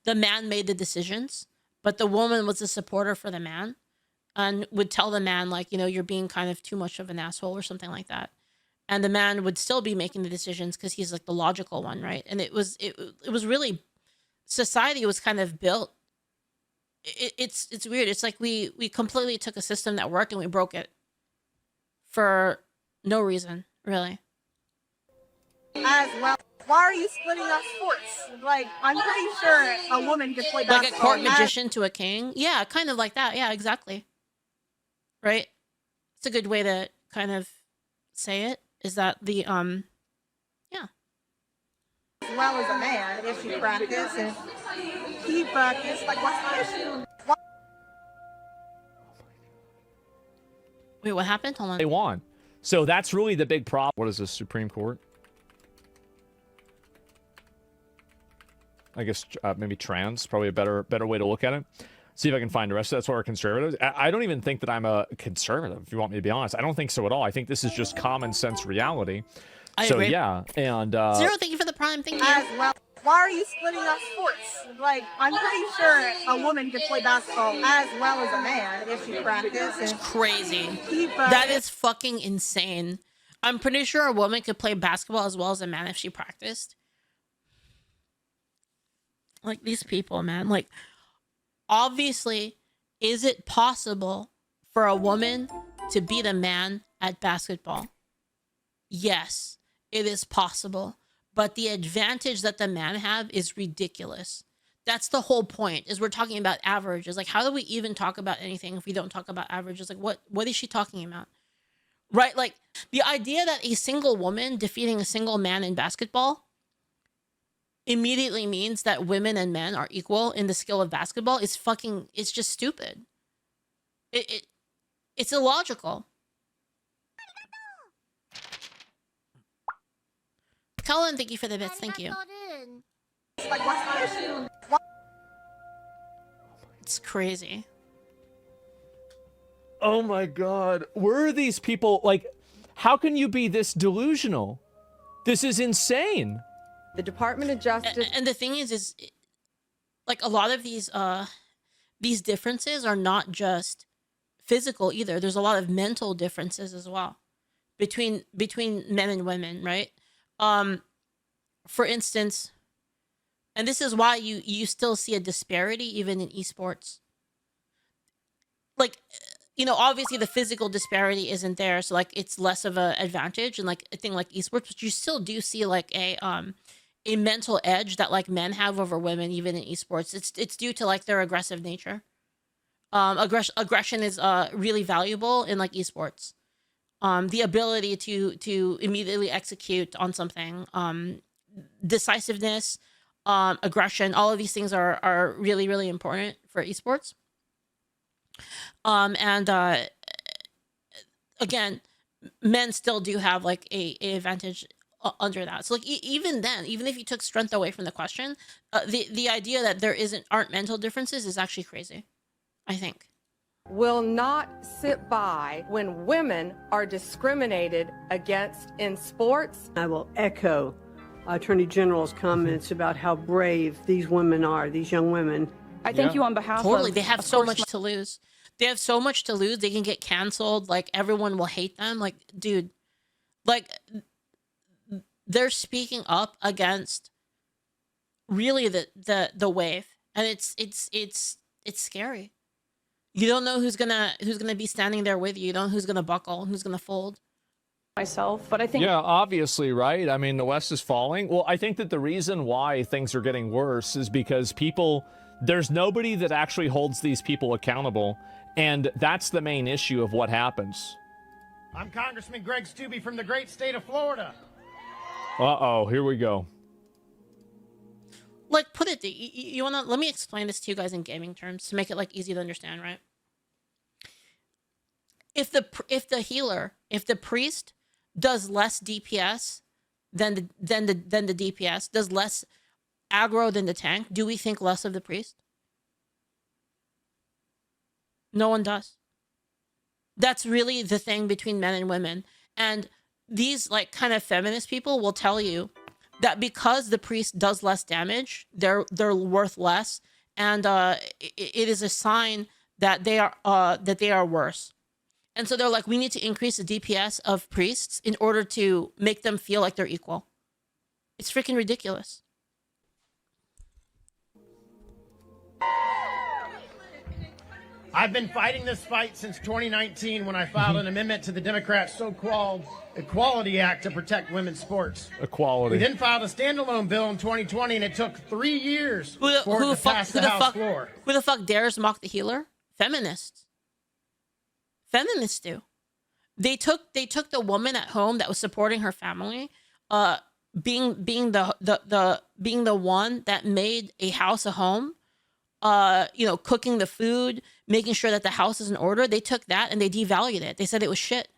the man made the decisions, but the woman was a supporter for the man and would tell the man, like, you know, you're being kind of too much of an asshole or something like that. And the man would still be making the decisions because he's like the logical one, right? And it was really, society was kind of built. It's weird. It's like we completely took a system that worked and we broke it for no reason, really. As well. Why are you splitting up sports? Like, I'm pretty sure a woman could play basketball. Like a court magician to a king? Yeah, kind of like that. Yeah, exactly. Right? It's a good way to kind of say it, is that the, yeah. As well as a man, if you practice and he practice, like, what's the issue? Wait, what happened? Hold on. they won. So that's really the big problem. What is this, Supreme Court? I guess maybe trans, probably a better way to look at it. See if I can find the rest of that's what we're conservatives. I don't even think that I'm a conservative, if you want me to be honest. I don't think so at all. I think this is just common sense reality. I So agree. yeah, and Zero, thank you for the prime. Thank you. As well. Why are you splitting up sports? Like, I'm pretty sure a woman could play basketball as well as a man if you practice and Crazy. he That practice. is fucking insane. I'm pretty sure a woman could play basketball as well as a man if she practiced. Like, these people, man. Like, obviously, is it possible for a woman to beat a man at basketball? Yes, it is possible. But the advantage that the man have is ridiculous. That's the whole point, is we're talking about averages. Like, how do we even talk about anything if we don't talk about averages? Like, what is she talking about? Right? Like, the idea that a single woman defeating a single man in basketball immediately means that women and men are equal in the skill of basketball is fucking, it's just stupid. It's illogical. Colin, thank you for the bits. Thank you. Like, what's the issue? It's crazy. oh my god, where are these people? Like, how can you be this delusional? This is insane. The Department of Justice. And the thing is like, a lot of these differences are not just physical either. There's a lot of mental differences as well between men and women, right? For instance, And this is why you still see a disparity even in esports. Like, you know, obviously the physical disparity isn't there, so like it's less of an advantage in like a thing like esports, but you still do see like a mental edge that like men have over women even in esports. It's due to like their aggressive nature. Aggression is really valuable in like esports. The ability to immediately execute on something, decisiveness, aggression, all of these things are really, really important for esports. And again, men still do have like a advantage under that. So like even then, even if you took strength away from the question, the idea that there aren't mental differences is actually crazy, I think. Will not sit by when women are discriminated against in sports. I will echo Attorney General's comments about how brave these women are, these young women. I thank you on behalf of... They have so much to lose. They have so much to lose. They can get canceled. Like, everyone will hate them. Like, dude, like, they're speaking up against really the wave. And it's scary. You don't know who's gonna be standing there with you. You don't know who's gonna buckle, who's gonna fold. myself, but I think... Yeah, obviously, right? I mean, the West is falling. Well, I think that the reason why things are getting worse is because there's nobody that actually holds these people accountable, and that's the main issue of what happens. I'm Congressman Greg Steube from the great state of Florida. Uh-oh, here we go. Like, you wanna, let me explain this to you guys in gaming terms to make it like easy to understand, right? If the priest does less DPS than the DPS, does less aggro than the tank, do we think less of the priest? No one does. That's really the thing between men and women. And these like kind of feminist people will tell you that because the priest does less damage, they're worth less, and it is a sign that they are worse. And so they're like, we need to increase the DPS of priests in order to make them feel like they're equal. It's freaking ridiculous. I've been fighting this fight since 2019 when I filed an amendment to the Democrats' so-called Equality Act to protect women's sports. Equality. We then filed a standalone bill in 2020, and it took 3 years for it to pass the House floor. Who the fuck dares mock the healer? Feminists. Feminists do. They took the woman at home that was supporting her family, being the one that made a house a home, cooking the food, making sure that the house is in order. They took that and they devalued it. They said it was shit.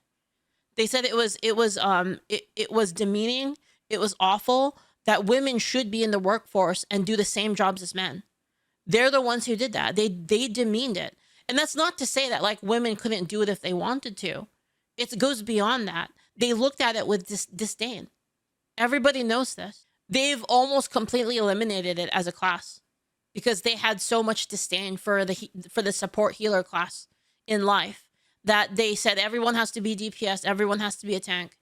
They said it was demeaning. It was awful that women should be in the workforce and do the same jobs as men. They're the ones who did that. They demeaned it. And that's not to say that like women couldn't do it if they wanted to. It goes beyond that. They looked at it with disdain. Everybody knows this. They've almost completely eliminated it as a class because they had so much disdain for the support healer class in life that they said everyone has to be DPS, everyone has to be a tank.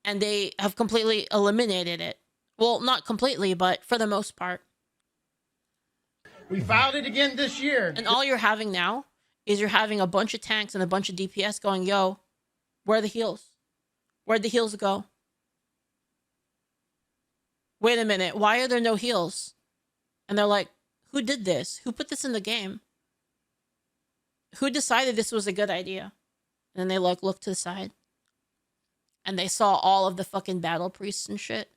And they have completely eliminated it. Well, not completely, but for the most part. We filed it again this year. And all you're having now is you're having a bunch of tanks and a bunch of DPS going, yo, where are the heals? Where'd the heals go? Wait a minute, why are there no heals? And they're like, who did this? Who put this in the game? Who decided this was a good idea? And then they like look to the side. And they saw all of the fucking battle priests and shit.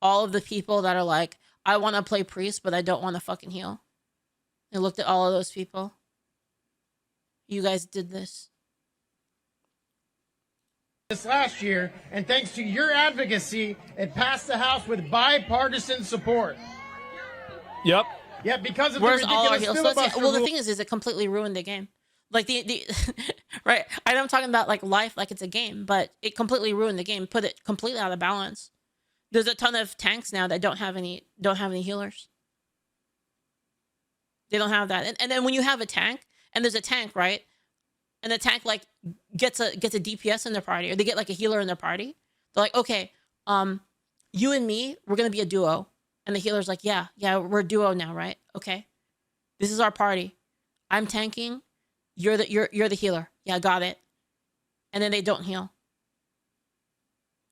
All of the people that are like, I want to play priest, but I don't want to fucking heal. They looked at all of those people. You guys did this. This last year, and thanks to your advocacy, it passed the House with bipartisan support. Yep. Yeah, because of Where's the all our ridiculous heals? filibuster Well, the rule. thing is it completely ruined the game. Like the right. I'm talking about like life, like it's a game, but it completely ruined the game. Put it completely out of balance. There's a ton of tanks now that don't have any healers. They don't have that. And then when you have a tank, and there's a tank, right? And the tank like gets a DPS in their party, or they get like a healer in their party. They're like, okay, you and me, we're gonna be a duo, And the healer's like, yeah, we're a duo now, right? Okay. This is our party. I'm tanking. You're the healer. Yeah, got it. And then they don't heal.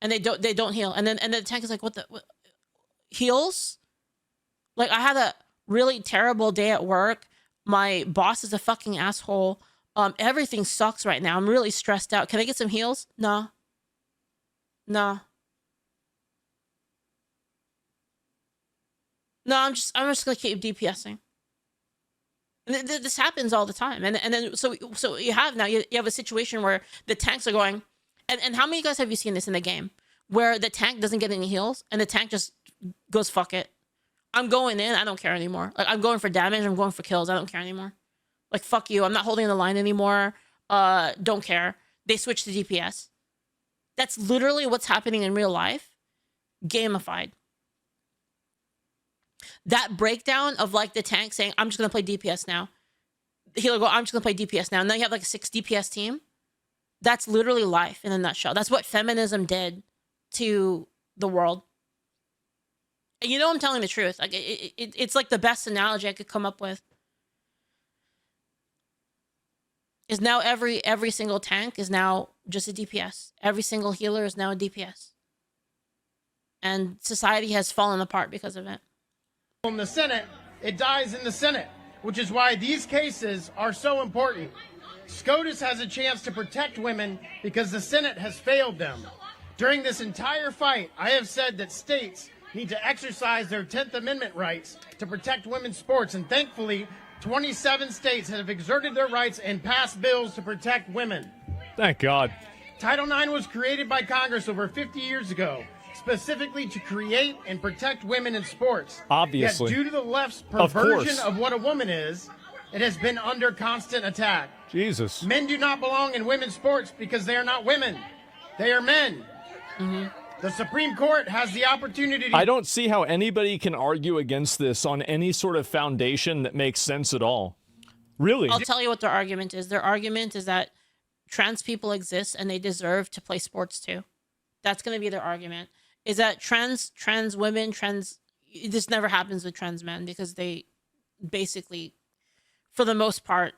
And they don't heal. And then the tank is like, what heals? Like, I had a really terrible day at work. My boss is a fucking asshole. Everything sucks right now. I'm really stressed out. Can I get some heals? No. No, I'm just gonna keep DPSing. And this happens all the time. And then so you have a situation where the tanks are going, and how many guys have you seen this in the game where the tank doesn't get any heals and the tank just goes, fuck it, I'm going in, I don't care anymore. Like, I'm going for damage, I'm going for kills, I don't care anymore. Like, fuck you, I'm not holding the line anymore. Don't care. They switch to DPS. That's literally what's happening in real life, gamified. That breakdown of like the tank saying, I'm just going to play DPS now. The healer go, I'm just going to play DPS now. And then you have like a 6 DPS team. That's literally life in a nutshell. That's what feminism did to the world. And you know I'm telling the truth. Like it's like the best analogy I could come up with. Is now every single tank is now just a DPS. Every single healer is now a DPS. And society has fallen apart because of it. In the Senate, it dies in the Senate, which is why these cases are so important. SCOTUS has a chance to protect women because the Senate has failed them. During this entire fight, I have said that states need to exercise their 10th Amendment rights to protect women's sports, and thankfully, 27 states have exerted their rights and passed bills to protect women. Thank God. Title IX was created by Congress over 50 years ago, specifically to create and protect women in sports. Obviously. Yet due to the left's perversion of what a woman is, it has been under constant attack. Jesus. Men do not belong in women's sports because they are not women. They are men. Mm-hmm. The Supreme Court has the opportunity to... I don't see how anybody can argue against this on any sort of foundation that makes sense at all. Really? I'll tell you what their argument is. Their argument is that trans people exist and they deserve to play sports too. That's going to be their argument. Is that trans women, this never happens with trans men because they basically, for the most part,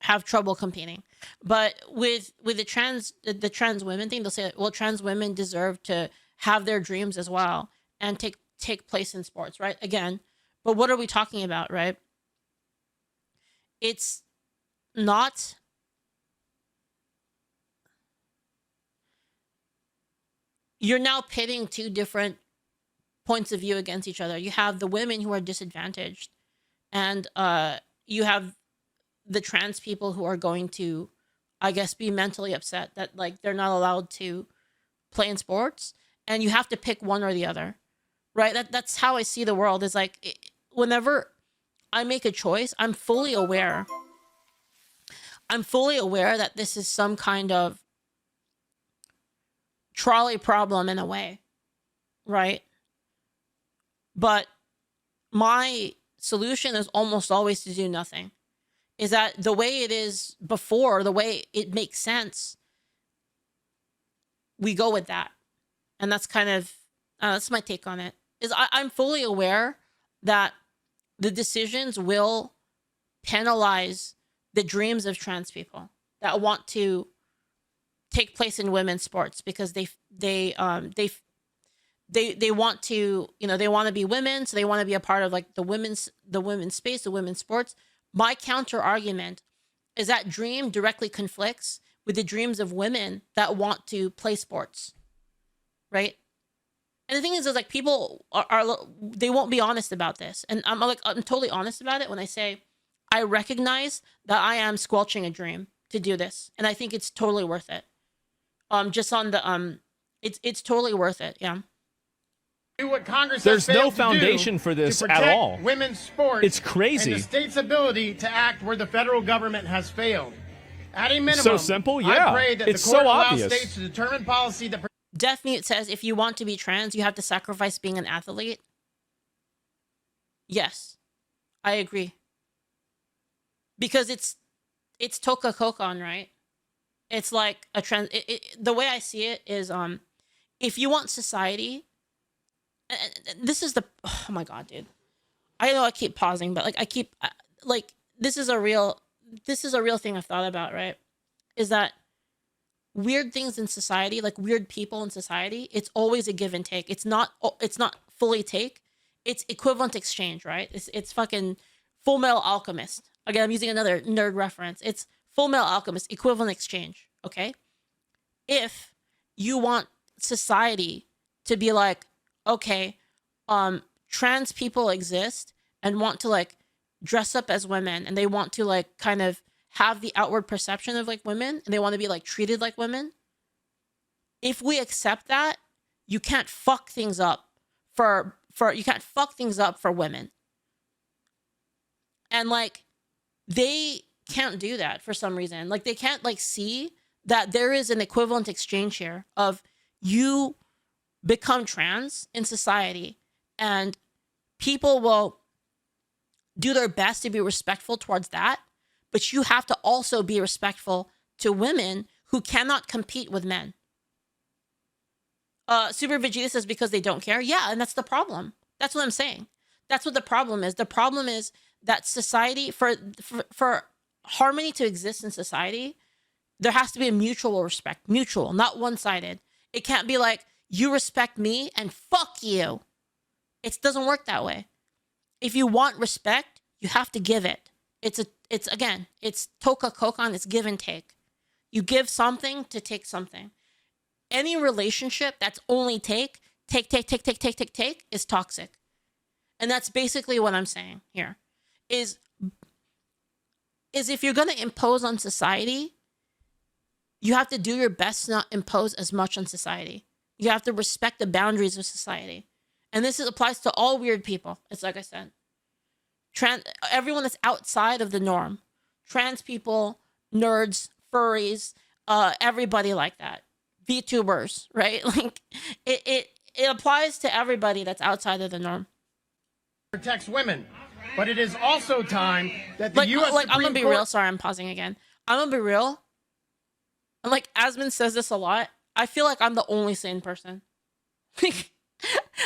have trouble competing. But with the trans women thing, they'll say, well, trans women deserve to have their dreams as well and take place in sports, right? Again, but what are we talking about, right? It's not... You're now pitting two different points of view against each other. You have the women who are disadvantaged, and you have the trans people who are going to, I guess, be mentally upset that like they're not allowed to play in sports, and you have to pick one or the other, right? That's how I see the world. Is like whenever I make a choice, I'm fully aware that this is some kind of trolley problem in a way, right? But my solution is almost always to do nothing. Is that the way it is before, the way it makes sense, we go with that. And that's kind of, that's my take on it. Is I'm fully aware that the decisions will penalize the dreams of trans people that want to take place in women's sports because they want to, you know, they want to be women, so they want to be a part of like the women's space, the women's sports. My counter argument is that dream directly conflicts with the dreams of women that want to play sports, right? And the thing is like people are they won't be honest about this, and I'm totally honest about it when I say I recognize that I am squelching a dream to do this, and I think it's totally worth it. Just on the it's totally worth it. Yeah. Do what Congress There's has failed no foundation to do for this to at protect all. Women's sports. It's crazy. And the state's ability to act where the federal government has failed. At a minimum, So simple, yeah. I pray that It's the court so allows obvious. states to determine policy that. Deaf Mute says if you want to be trans, you have to sacrifice being an athlete. Yes, I agree. Because it's Toka Kokon, right? It's like a trans. The way I see it is, if you want society and this is the, oh my God, dude. I know I keep pausing, but like I keep like this is a real thing I've thought about, right? Is that weird things in society, like weird people in society, it's always a give and take. It's not fully take. It's equivalent exchange, right? It's fucking Full Metal Alchemist. Again, I'm using another nerd reference. It's Full Metal Alchemist, equivalent exchange, okay? If you want society to be like, okay, trans people exist and want to like dress up as women, and they want to like kind of have the outward perception of like women, and they want to be like treated like women. If we accept that, you can't fuck things up for women. And like they can't do that for some reason. Like they can't like see that there is an equivalent exchange here of you become trans in society and people will do their best to be respectful towards that, but you have to also be respectful to women who cannot compete with men. Super Vegeta says because they don't care. Yeah, and that's the problem. That's what I'm saying. That's what the problem is. The problem is that society, for harmony to exist in society, there has to be a mutual respect. Mutual, not one-sided. It can't be like, you respect me and fuck you. It doesn't work that way. If you want respect, you have to give it. It's Toka Kokan, it's give and take. You give something to take something. Any relationship that's only take is toxic. And that's basically what I'm saying here. Is if you're going to impose on society, you have to do your best to not impose as much on society. You have to respect the boundaries of society. And this applies to all weird people. It's like I said. Everyone that's outside of the norm. Trans people, nerds, furries, everybody like that. VTubers, right? Like it applies to everybody that's outside of the norm. Protects women. But it is also time that the U.S. Like, I'm Supreme gonna be Court... real. Sorry, I'm pausing again. I'm gonna be real. And like Asmon says this a lot. I feel like I'm the only sane person.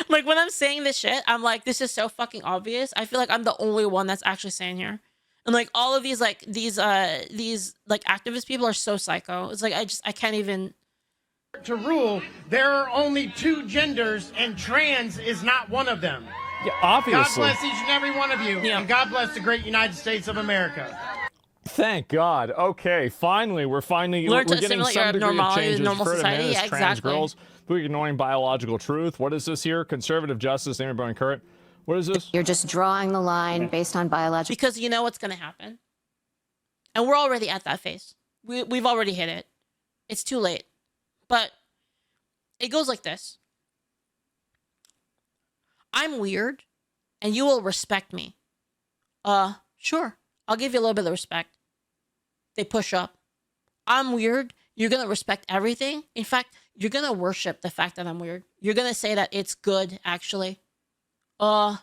Like when I'm saying this shit, I'm like, this is so fucking obvious. I feel like I'm the only one that's actually sane here. And like all of these like these like activist people are so psycho. It's like I can't even. To rule, there are only two genders, and trans is not one of them. Yeah, obviously. God bless each and every one of you, and God bless the great United States of America. Thank God. Okay, finally, we're getting some degree of changes normal for society. trans Yeah, exactly. girls. We're ignoring biological truth. What is this here? Conservative justice, Amy Current. What is this? You're just drawing the line based on biological. Because you know what's going to happen. And we're already at that phase. We've already hit it. It's too late. But it goes like this. I'm weird, and you will respect me. Sure. I'll give you a little bit of respect. They push up. I'm weird. You're going to respect everything. In fact, you're going to worship the fact that I'm weird. You're going to say that it's good, actually. I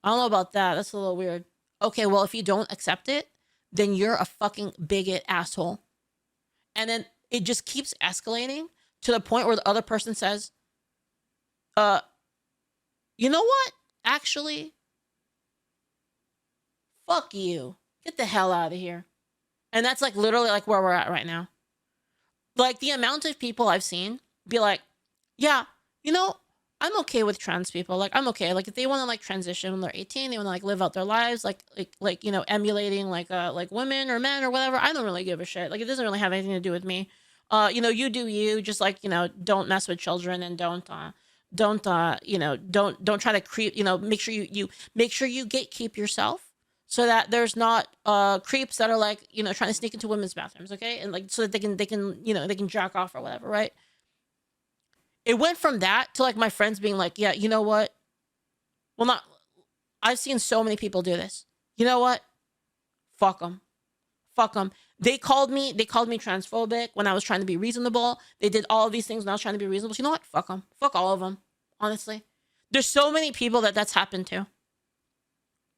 don't know about that. That's a little weird. Okay, well, if you don't accept it, then you're a fucking bigot asshole. And then it just keeps escalating to the point where the other person says, you know what? Actually, fuck you. Get the hell out of here. And that's like literally like where we're at right now. Like the amount of people I've seen be like, yeah, you know, I'm okay with trans people. Like, I'm okay. Like if they want to like transition when they're 18, they want to like live out their lives, like, you know, emulating like women or men or whatever. I don't really give a shit. Like it doesn't really have anything to do with me. You know, you do you, just like, you know, don't mess with children and don't try to creep, you know, make sure you gatekeep yourself so that there's not creeps that are like, you know, trying to sneak into women's bathrooms, okay? And like so that they can, you know, they can jack off or whatever, right? It went from that to like my friends being like, yeah, you know what? Well, I've seen so many people do this. You know what? Fuck them. Fuck them. They called me transphobic when I was trying to be reasonable. They did all of these things when I was trying to be reasonable. So you know what? Fuck them. Fuck all of them. Honestly. There's so many people that's happened to.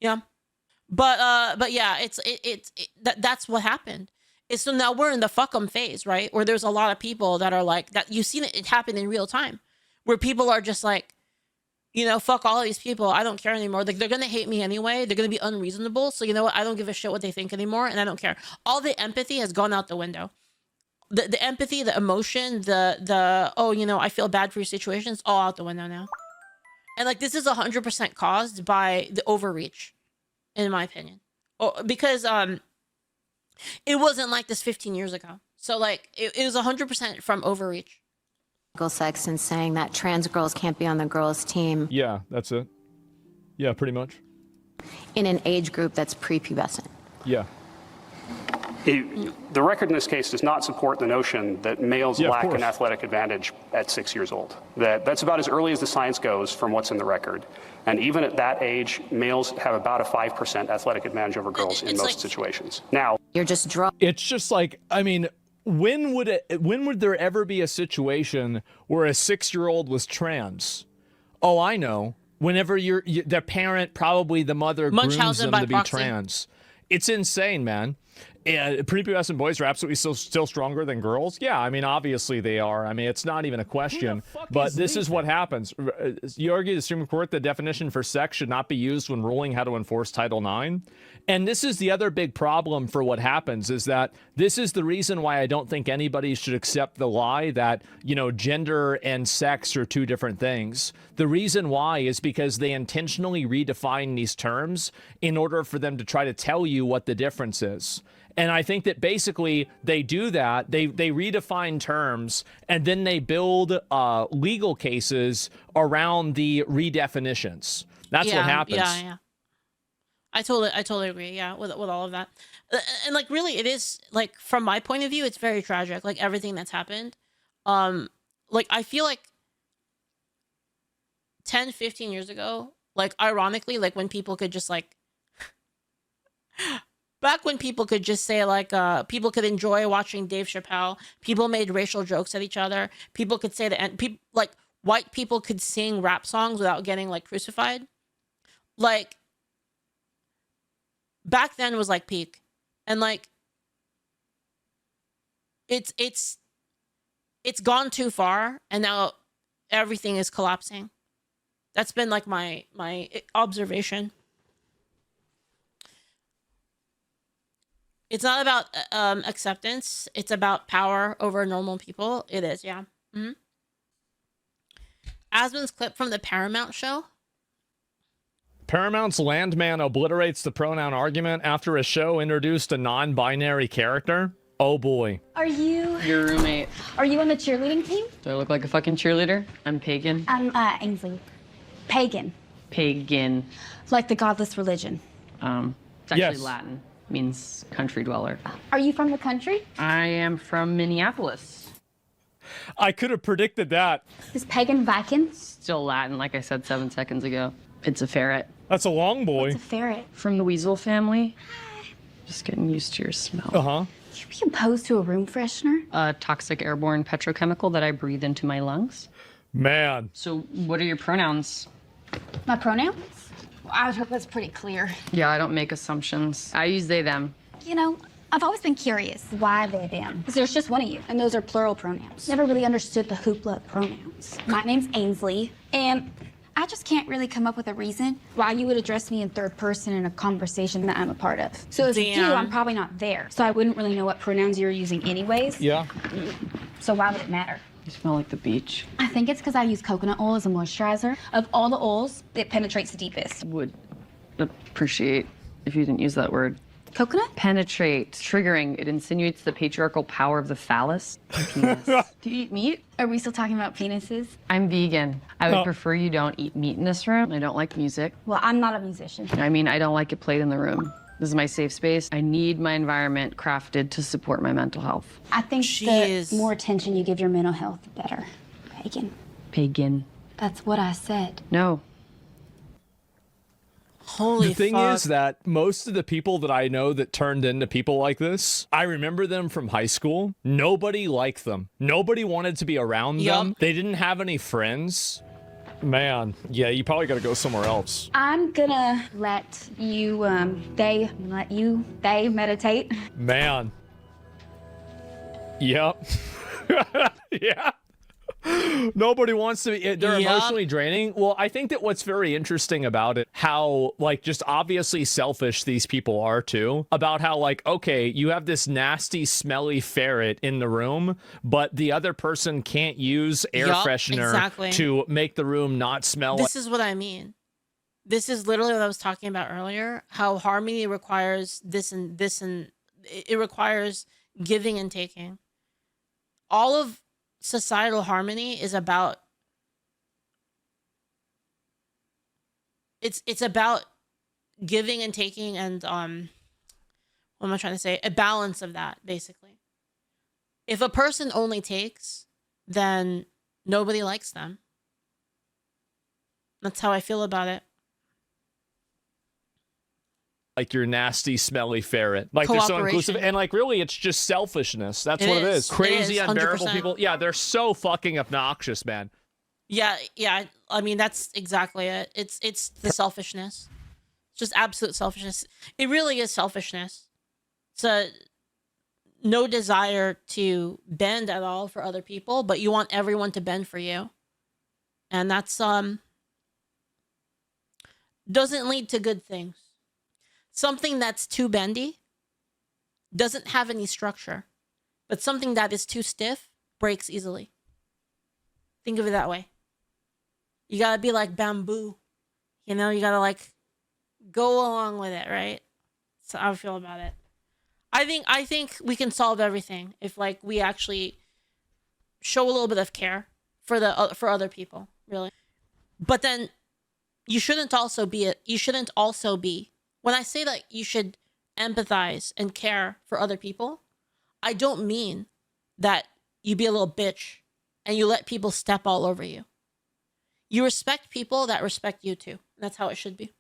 Yeah. But yeah, that's what happened. So now we're in the fuck 'em phase, right? Where there's a lot of people that are like that. You've seen it happen in real time, where people are just like, fuck all of these people. I don't care anymore. Like, they're going to hate me anyway. They're going to be unreasonable. So you know what? I don't give a shit what they think anymore. And I don't care. All the empathy has gone out the window. The empathy, the emotion, I feel bad for your situation, it's all out the window now. And like, this is 100% caused by the overreach, in my opinion. Because it wasn't like this 15 years ago. So like, it was 100% from overreach. Sex and saying that trans girls can't be on the girls' team. Yeah, that's it. Yeah, pretty much. In an age group that's prepubescent. Yeah. The record in this case does not support the notion that males lack an athletic advantage at 6 years old. That's about as early as the science goes from what's in the record. And even at that age, males have about a 5% athletic advantage over girls in most situations. Now, you're just It's just like, I mean, when would there ever be a situation where a 6-year-old was trans? Oh, I know. Whenever the parent, probably the mother, grooms them to be trans. It's insane, man. Prepubescent boys are absolutely still stronger than girls. Yeah, I mean, obviously they are. I mean, it's not even a question. But this is what happens. You argue the Supreme Court, the definition for sex should not be used when ruling how to enforce Title IX. And this is the other big problem for what happens, is that this is the reason why I don't think anybody should accept the lie that, gender and sex are two different things. The reason why is because they intentionally redefine these terms in order for them to try to tell you what the difference is. And I think that basically they do that. They redefine terms and then they build legal cases around the redefinitions. That's what happens. Yeah. I totally agree. Yeah, with all of that. And like, really, it is like, from my point of view, it's very tragic. Like, everything that's happened. Like, I feel like 10, 15 years ago, like, ironically, like, when people could just like, back when people could just say like, people could enjoy watching Dave Chappelle, people made racial jokes at each other, people could say like, white people could sing rap songs without getting like crucified. Like, back then was like peak. And like, it's gone too far, and now everything is collapsing. That's been like my observation. It's not about acceptance. It's about power over normal people. It is, yeah. Mm-hmm. Asmon's clip from the Paramount show. Paramount's Landman obliterates the pronoun argument after a show introduced a non-binary character. Oh boy. Are you... Your roommate. Are you on the cheerleading team? Do I look like a fucking cheerleader? I'm pagan. I'm, Ainsley. Pagan. Pagan. Like the godless religion. It's actually Latin. Means country dweller. Are you from the country? I am from Minneapolis. I could have predicted that. Is pagan Viking? Still Latin, like I said 7 seconds ago. It's a ferret. That's a long boy. What's a ferret? From the weasel family. Just getting used to your smell. Uh-huh. You be opposed to a room freshener? A toxic airborne petrochemical that I breathe into my lungs. Man. So what are your pronouns? My pronouns? Well, I would hope that's pretty clear. Yeah, I don't make assumptions. I use they, them. You know, I've always been curious. Why they, them? Because there's just one of you, and those are plural pronouns. Never really understood the hoopla of pronouns. My name's Ainsley, and I just can't really come up with a reason why you would address me in third person in a conversation that I'm a part of. So as a you, I'm probably not there. So I wouldn't really know what pronouns you were using anyways. Yeah. So why would it matter? You smell like the beach. I think it's because I use coconut oil as a moisturizer. Of all the oils, it penetrates the deepest. Would appreciate if you didn't use that word. Coconut? Penetrate. Triggering. It insinuates the patriarchal power of the phallus. Penis. Do you eat meat? Are we still talking about penises? I'm vegan. I would prefer you don't eat meat in this room. I don't like music. Well, I'm not a musician. I mean, I don't like it played in the room. This is my safe space. I need my environment crafted to support my mental health. I think the more attention you give your mental health, the better. Pagan. Pagan. That's what I said. No. Holy The thing fuck. is that most of the people that I know that turned into people like this, I remember them from high school. Nobody liked them. Nobody wanted to be around them. They didn't have any friends. Man, yeah, you probably got to go somewhere else. I'm gonna let you, they meditate. Man. Yep. Yeah. Nobody wants to be, they're Yup. emotionally draining. Well, I think that what's very interesting about it, how like just obviously selfish these people are too, about how like, okay, you have this nasty, smelly ferret in the room, but the other person can't use air Yup, freshener exactly. to make the room not smell. This is what I mean. This is literally what I was talking about earlier, how harmony requires this and this, and it requires giving and taking. All of societal harmony is about, it's about giving and taking, and what am I trying to say? A balance of that, basically. If a person only takes, then nobody likes them. That's how I feel about it. Like your nasty, smelly ferret. Like they're so inclusive. Cooperation. And like really, it's just selfishness. That's It what it is. is. Crazy, It is, unbearable 100%. people. Yeah, they're so fucking obnoxious, man. Yeah. I mean, that's exactly it. It's the selfishness. It's just absolute selfishness. It really is selfishness. It's no desire to bend at all for other people, but you want everyone to bend for you. And that's doesn't lead to good things. Something that's too bendy doesn't have any structure, but something that is too stiff breaks easily. Think of it that way. You gotta be like bamboo, you know. You gotta like go along with it, right? That's how I feel about it. I think we can solve everything if like we actually show a little bit of care for other people, really. But then you shouldn't also be when I say that you should empathize and care for other people, I don't mean that you be a little bitch and you let people step all over you. You respect people that respect you too. That's how it should be.